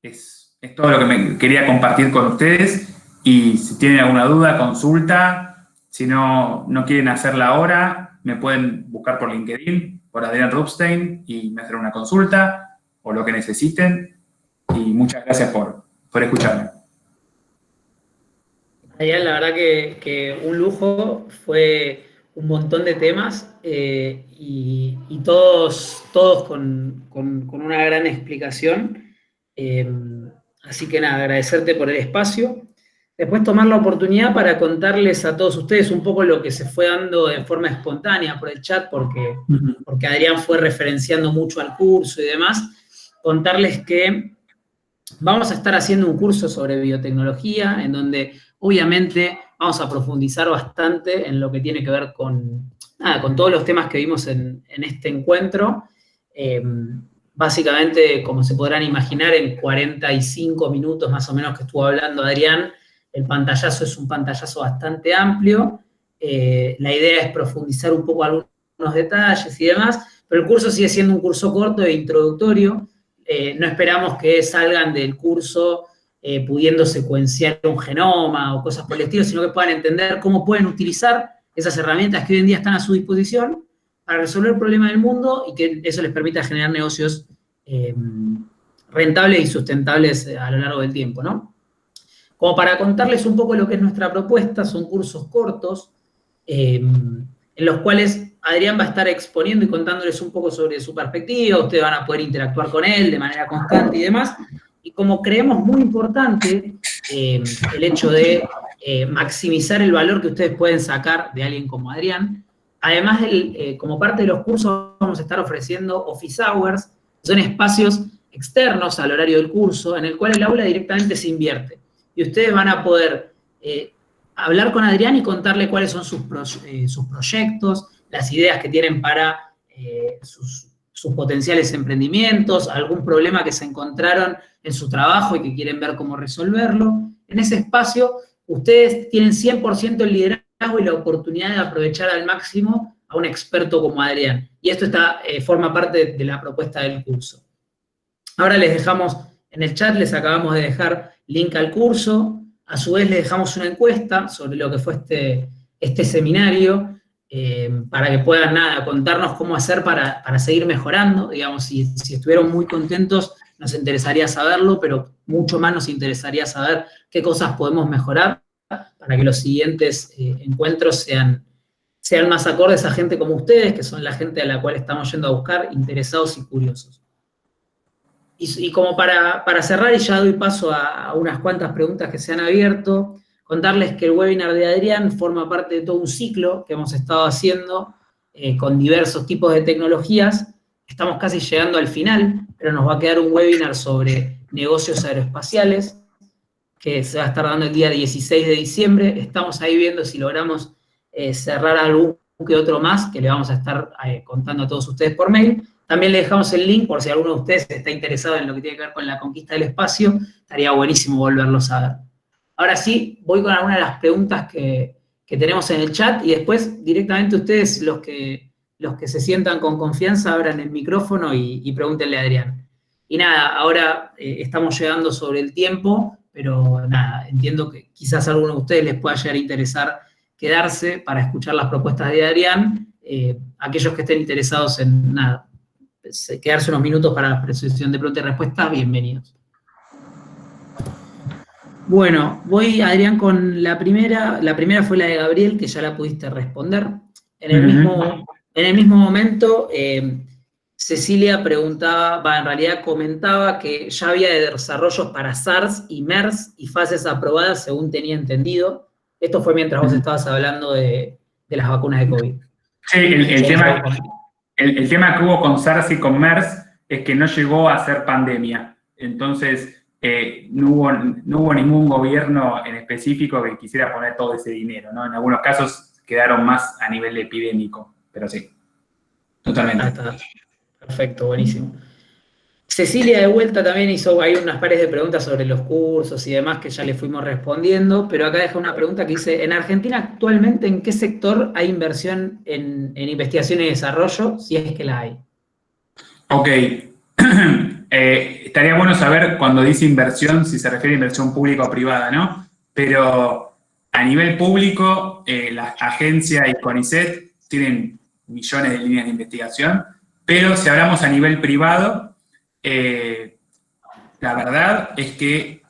es todo lo que me quería compartir con ustedes. Y si tienen alguna duda, consulta. Si no quieren hacerla ahora, me pueden buscar por LinkedIn, por Adrián Rubstein, y me hacen una consulta o lo que necesiten. Y muchas gracias por escucharme. Adrián, la verdad que un lujo, fue un montón de temas y todos con una gran explicación. Así que nada, agradecerte por el espacio. Después tomar la oportunidad para contarles a todos ustedes un poco lo que se fue dando de forma espontánea por el chat, porque Adrián fue referenciando mucho al curso y demás. Contarles que vamos a estar haciendo un curso sobre biotecnología, en donde obviamente vamos a profundizar bastante en lo que tiene que ver con todos los temas que vimos en este encuentro. Básicamente, como se podrán imaginar, en 45 minutos más o menos que estuvo hablando Adrián, el pantallazo es un pantallazo bastante amplio. La idea es profundizar un poco algunos detalles y demás, pero el curso sigue siendo un curso corto e introductorio. No esperamos que salgan del curso pudiendo secuenciar un genoma o cosas por el estilo, sino que puedan entender cómo pueden utilizar esas herramientas que hoy en día están a su disposición para resolver el problema del mundo y que eso les permita generar negocios rentables y sustentables a lo largo del tiempo, ¿no? Como para contarles un poco lo que es nuestra propuesta, son cursos cortos en los cuales Adrián va a estar exponiendo y contándoles un poco sobre su perspectiva, ustedes van a poder interactuar con él de manera constante y demás. Y como creemos muy importante el hecho de maximizar el valor que ustedes pueden sacar de alguien como Adrián, además, como parte de los cursos vamos a estar ofreciendo office hours, que son espacios externos al horario del curso, en el cual el aula directamente se invierte. Y ustedes van a poder hablar con Adrián y contarle cuáles son sus proyectos, las ideas que tienen para sus potenciales emprendimientos, algún problema que se encontraron en su trabajo y que quieren ver cómo resolverlo. En ese espacio, ustedes tienen 100% el liderazgo y la oportunidad de aprovechar al máximo a un experto como Adrián. Y esto forma parte de la propuesta del curso. Ahora les dejamos en el chat, les acabamos de dejar link al curso. A su vez les dejamos una encuesta sobre lo que fue este seminario, para que puedan contarnos cómo hacer para seguir mejorando. Digamos, si estuvieron muy contentos, nos interesaría saberlo, pero mucho más nos interesaría saber qué cosas podemos mejorar para que los siguientes encuentros sean más acordes a gente como ustedes, que son la gente a la cual estamos yendo a buscar, interesados y curiosos. Y como para cerrar, y ya doy paso a unas cuantas preguntas que se han abierto, contarles que el webinar de Adrián forma parte de todo un ciclo que hemos estado haciendo con diversos tipos de tecnologías. Estamos casi llegando al final, pero nos va a quedar un webinar sobre negocios aeroespaciales, que se va a estar dando el día 16 de diciembre. Estamos ahí viendo si logramos cerrar algún que otro más, que le vamos a estar contando a todos ustedes por mail. También le dejamos el link por si alguno de ustedes está interesado en lo que tiene que ver con la conquista del espacio. Estaría buenísimo volverlo a ver. Ahora sí, voy con algunas de las preguntas que tenemos en el chat y después directamente ustedes, los que se sientan con confianza, abran el micrófono y pregúntenle a Adrián. Y nada, ahora estamos llegando sobre el tiempo, pero nada, entiendo que quizás a alguno de ustedes les pueda llegar a interesar quedarse para escuchar las propuestas de Adrián. Aquellos que estén interesados en quedarse unos minutos para la sesión de preguntas y respuestas, bienvenidos. Bueno, voy, Adrián, con la primera. La primera fue la de Gabriel, que ya la pudiste responder. En el mismo momento, Cecilia preguntaba, en realidad comentaba que ya había desarrollos para SARS y MERS y fases aprobadas, según tenía entendido. Esto fue mientras vos estabas hablando de las vacunas de COVID. Sí, el tema que hubo con SARS y con MERS es que no llegó a ser pandemia. Entonces, no hubo ningún gobierno en específico que quisiera poner todo ese dinero, ¿no? En algunos casos quedaron más a nivel epidémico, pero sí, totalmente. Ah, está. Perfecto, buenísimo. Cecilia de vuelta también hizo, hay unas pares de preguntas sobre los cursos y demás que ya le fuimos respondiendo, pero acá deja una pregunta que dice, ¿en Argentina actualmente en qué sector hay inversión en investigación y desarrollo, si es que la hay? Ok. Estaría bueno saber cuando dice inversión, si se refiere a inversión pública o privada, ¿no? Pero a nivel público, la agencia y CONICET tienen millones de líneas de investigación, pero si hablamos a nivel privado, la verdad es que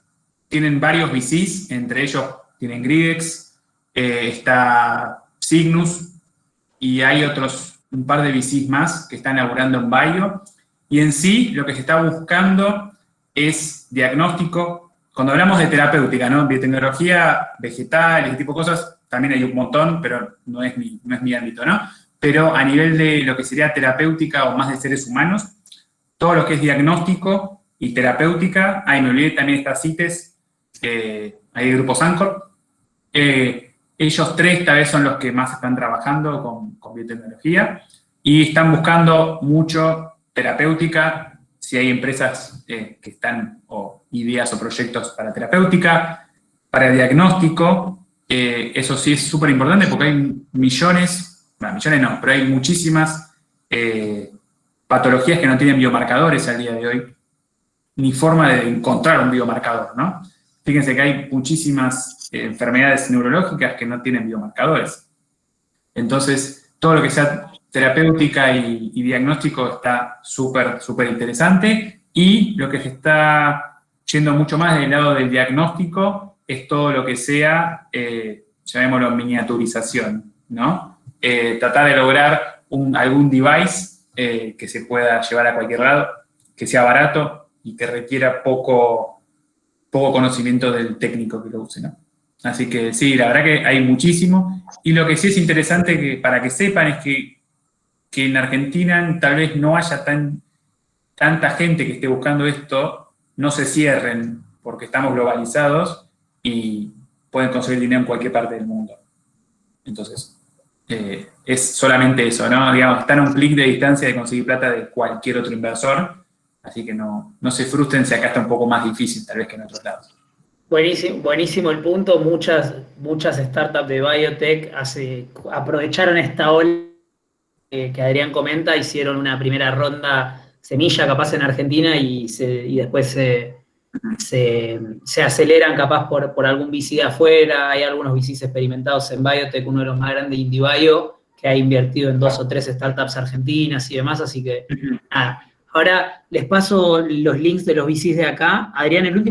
tienen varios VCs, entre ellos tienen Gridex, está Cygnus, y hay un par de VCs más que están laburando en Bio. Y en sí, lo que se está buscando es diagnóstico. Cuando hablamos de terapéutica, ¿no? Biotecnología vegetal, ese tipo de cosas, también hay un montón, pero no es mi ámbito, ¿no? Pero a nivel de lo que sería terapéutica o más de seres humanos, todo lo que es diagnóstico y terapéutica, me olvidé, también está CITES, hay grupos Anchor. Ellos tres tal vez son los que más están trabajando con biotecnología y están buscando mucho terapéutica, si hay empresas que están, o ideas o proyectos para terapéutica, para diagnóstico, eso sí es súper importante porque hay millones no, pero hay muchísimas patologías que no tienen biomarcadores al día de hoy, ni forma de encontrar un biomarcador, ¿no? Fíjense que hay muchísimas enfermedades neurológicas que no tienen biomarcadores. Entonces, todo lo que sea terapéutica y diagnóstico está súper, súper interesante. Y lo que se está yendo mucho más del lado del diagnóstico es todo lo que sea, llamémoslo miniaturización, ¿no? Tratar de lograr algún device que se pueda llevar a cualquier lado, que sea barato y que requiera poco conocimiento del técnico que lo use, ¿no? Así que sí, la verdad que hay muchísimo. Y lo que sí es interesante para que sepan es que en Argentina tal vez no haya tanta gente que esté buscando esto, no se cierren, porque estamos globalizados y pueden conseguir dinero en cualquier parte del mundo. Entonces, es solamente eso, ¿no? Digamos, están a un clic de distancia de conseguir plata de cualquier otro inversor, así que no se frustren si acá está un poco más difícil tal vez que en otros lados. Buenísimo, buenísimo el punto. Muchas startups de biotech aprovecharon esta ola que Adrián comenta, hicieron una primera ronda semilla capaz en Argentina y después se aceleran capaz por algún VC de afuera. Hay algunos VCs experimentados en biotech, uno de los más grandes, IndieBio, que ha invertido en 2 o 3 startups argentinas y demás, así que nada. Ahora les paso los links de los VCs de acá. Adrián, el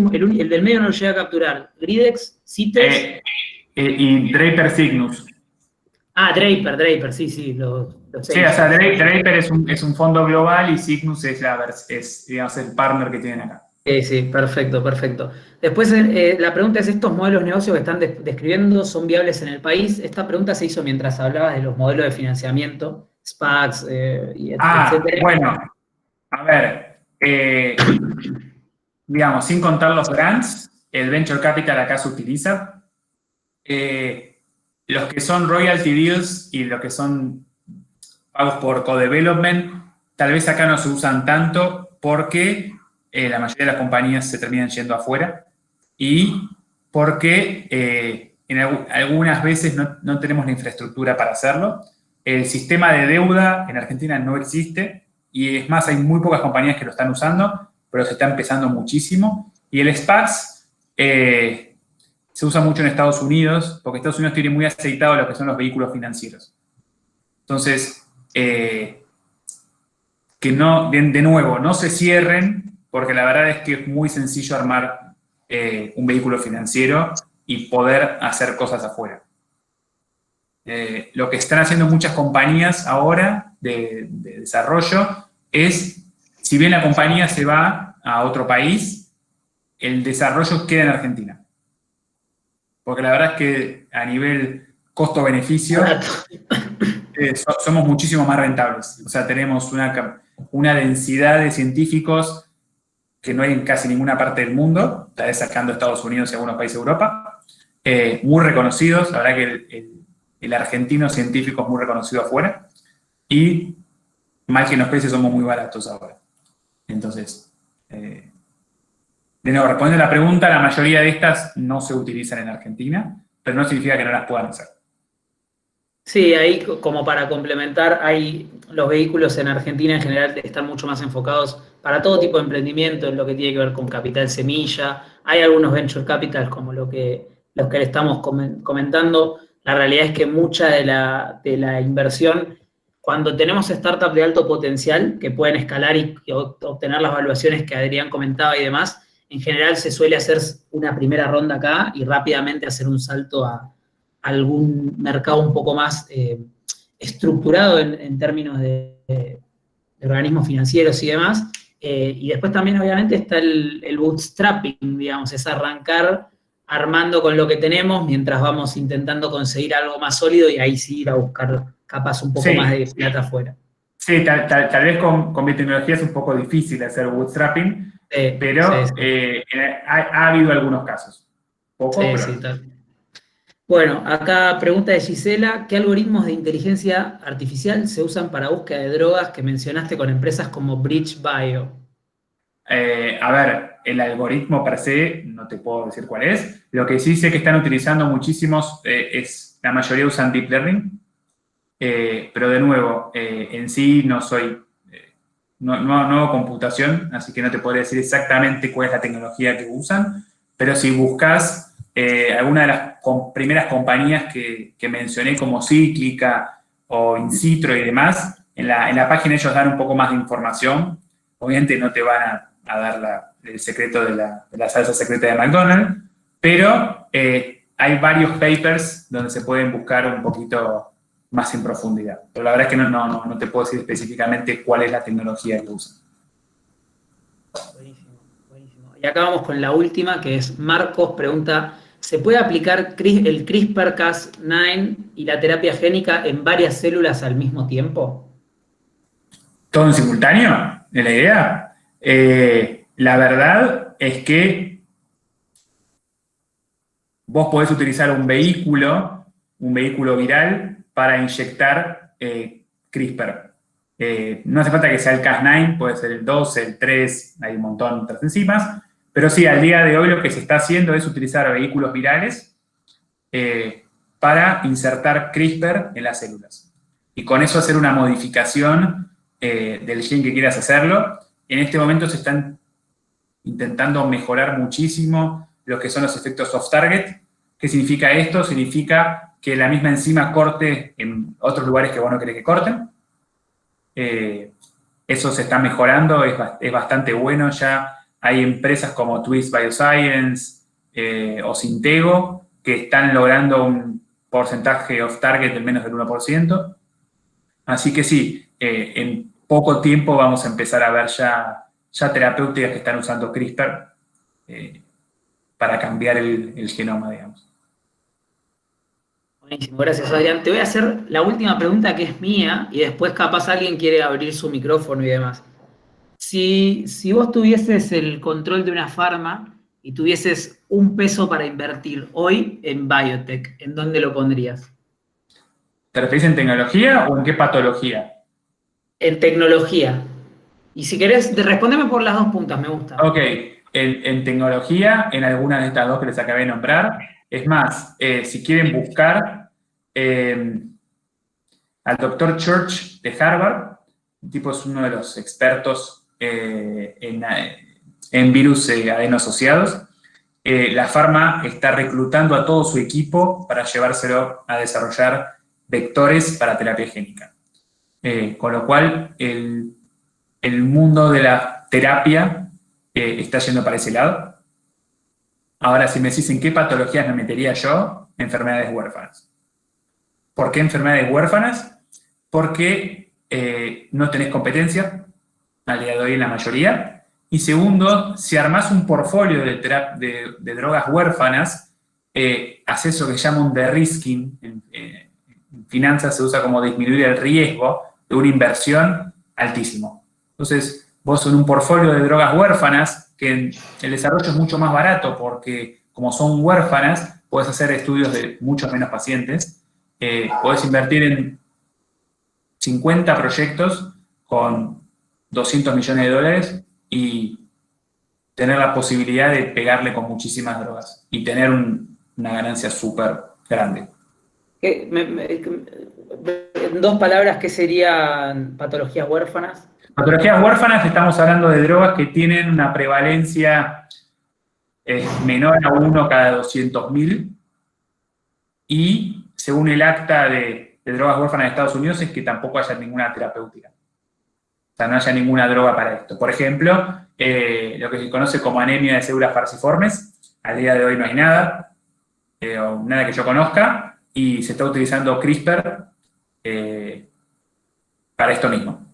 del medio no lo llega a capturar. Gridex, CITES. Y Draper Cygnus. Draper, sí, los sí, o sea, Draper es un fondo global y Cygnus es digamos, el partner que tienen acá. Sí, perfecto. Después la pregunta es, ¿estos modelos de negocio que están describiendo son viables en el país? Esta pregunta se hizo mientras hablabas de los modelos de financiamiento, SPACs, etcétera. Bueno, a ver, digamos, sin contar los grants, el venture capital acá se utiliza. Los que son royalty deals y los que son pagos por co-development, tal vez acá no se usan tanto porque la mayoría de las compañías se terminan yendo afuera y porque algunas veces no tenemos la infraestructura para hacerlo. El sistema de deuda en Argentina no existe y es más, hay muy pocas compañías que lo están usando, pero se está empezando muchísimo. Y el SPACs se usa mucho en Estados Unidos, porque Estados Unidos tiene muy aceitado lo que son los vehículos financieros. Entonces, que no, de nuevo, no se cierren, porque la verdad es que es muy sencillo armar un vehículo financiero y poder hacer cosas afuera. Lo que están haciendo muchas compañías ahora de desarrollo es, si bien la compañía se va a otro país, el desarrollo queda en Argentina. Porque la verdad es que a nivel costo-beneficio somos muchísimo más rentables. O sea, tenemos una densidad de científicos que no hay en casi ninguna parte del mundo, tal vez sacando Estados Unidos y algunos países de Europa, muy reconocidos, la verdad que el argentino científico es muy reconocido afuera, y mal que en los precios somos muy baratos ahora. Entonces, de nuevo, respondiendo a la pregunta, la mayoría de estas no se utilizan en Argentina, pero no significa que no las puedan hacer. Sí, ahí como para complementar, los vehículos en Argentina en general están mucho más enfocados para todo tipo de emprendimiento, en lo que tiene que ver con capital semilla. Hay algunos venture capital como los que le estamos comentando. La realidad es que mucha de la inversión, cuando tenemos startups de alto potencial que pueden escalar y obtener las valuaciones que Adrián comentaba y demás, en general se suele hacer una primera ronda acá y rápidamente hacer un salto a algún mercado un poco más estructurado en términos de organismos financieros y demás. Y después también, obviamente, está el bootstrapping, digamos, es arrancar armando con lo que tenemos mientras vamos intentando conseguir algo más sólido y ahí sí ir a buscar capaz un poco más de plata afuera. Sí, tal vez con biotecnología es un poco difícil hacer bootstrapping, pero ha habido algunos casos. Poco, pero... Sí, tal. Bueno, acá pregunta de Gisela, ¿qué algoritmos de inteligencia artificial se usan para búsqueda de drogas que mencionaste con empresas como BridgeBio? A ver, el algoritmo per se, no te puedo decir cuál es. Lo que sí sé que están utilizando muchísimos la mayoría usan Deep Learning, pero de nuevo, en sí no soy, no hago computación, así que no te podría decir exactamente cuál es la tecnología que usan, pero si buscas alguna de las primeras compañías que mencioné como Cíclica o Incitro y demás, en la página ellos dan un poco más de información. Obviamente no te van a dar el secreto de la salsa secreta de McDonald's, pero hay varios papers donde se pueden buscar un poquito más en profundidad. Pero la verdad es que no te puedo decir específicamente cuál es la tecnología que usan. Buenísimo, buenísimo. Y acá vamos con la última, que es Marcos pregunta, ¿se puede aplicar el CRISPR-Cas9 y la terapia génica en varias células al mismo tiempo? ¿Todo en simultáneo? ¿Es la idea? La verdad es que vos podés utilizar un vehículo viral para inyectar CRISPR. No hace falta que sea el Cas9, puede ser el 2, el 3, hay un montón de otras enzimas, pero sí, al día de hoy lo que se está haciendo es utilizar vehículos virales para insertar CRISPR en las células. Y con eso hacer una modificación del gen que quieras hacerlo. En este momento se están intentando mejorar muchísimo lo que son los efectos off-target. ¿Qué significa esto? Significa que la misma enzima corte en otros lugares que vos no querés que corten. Eso se está mejorando, es bastante bueno. Ya hay empresas como Twist Bioscience o Sintego que están logrando un porcentaje off-target del menos del 1%. Así que sí, en poco tiempo vamos a empezar a ver ya terapéuticas que están usando CRISPR para cambiar el genoma, digamos. Buenísimo, gracias Adrián. Te voy a hacer la última pregunta que es mía y después capaz alguien quiere abrir su micrófono y demás. Si vos tuvieses el control de una farma y tuvieses un peso para invertir hoy en biotech, ¿en dónde lo pondrías? ¿Te referís en tecnología o en qué patología? En tecnología. Y si querés, respondeme por las dos puntas, me gusta. Ok, en tecnología, en alguna de estas dos que les acabé de nombrar. Es más, si quieren buscar al doctor Church de Harvard, el tipo es uno de los expertos en virus adeno-asociados. La farma está reclutando a todo su equipo para llevárselo a desarrollar vectores para terapia génica. Con lo cual, el mundo de la terapia está yendo para ese lado. Ahora, si me decís en qué patologías me metería yo, enfermedades huérfanas. ¿Por qué enfermedades huérfanas? Porque no tenés competencia, al día de hoy en la mayoría. Y segundo, si armás un portfolio de drogas huérfanas, haces eso que se llama un de-risking. En finanzas se usa como disminuir el riesgo de una inversión altísimo. Entonces, vos en un portfolio de drogas huérfanas que el desarrollo es mucho más barato porque como son huérfanas, puedes hacer estudios de muchos menos pacientes, podés invertir en 50 proyectos con 200 millones de dólares y tener la posibilidad de pegarle con muchísimas drogas y tener una ganancia súper grande. En 2 palabras, ¿qué serían patologías huérfanas? Patologías huérfanas, estamos hablando de drogas que tienen una prevalencia menor a 1 cada 200.000 y según el acta de drogas huérfanas de Estados Unidos es que tampoco haya ninguna terapéutica. O sea, no haya ninguna droga para esto. Por ejemplo, lo que se conoce como anemia de células falciformes, al día de hoy no hay nada, o nada que yo conozca, y se está utilizando CRISPR para esto mismo,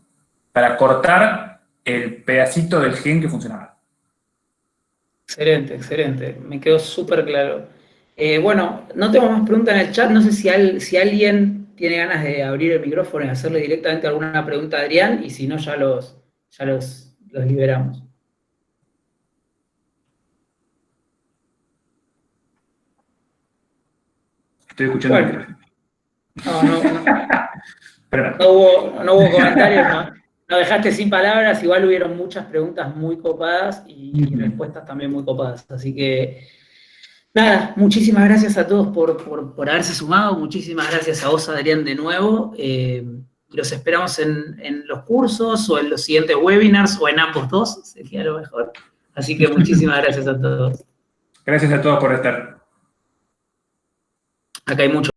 para cortar el pedacito del gen que funciona mal. Excelente, excelente. Me quedó súper claro. Bueno, no tengo más preguntas en el chat. No sé si alguien tiene ganas de abrir el micrófono y hacerle directamente alguna pregunta a Adrián, y si no, ya los liberamos. Estoy escuchando. Bueno, no hubo comentarios, no dejaste sin palabras. Igual hubieron muchas preguntas muy copadas y respuestas también muy copadas. Así que, nada, muchísimas gracias a todos por haberse sumado. Muchísimas gracias a vos, Adrián, de nuevo. Los esperamos en los cursos o en los siguientes webinars o en ambos dos, sería lo mejor. Así que muchísimas gracias a todos. Gracias a todos por estar. Acá hay muchos.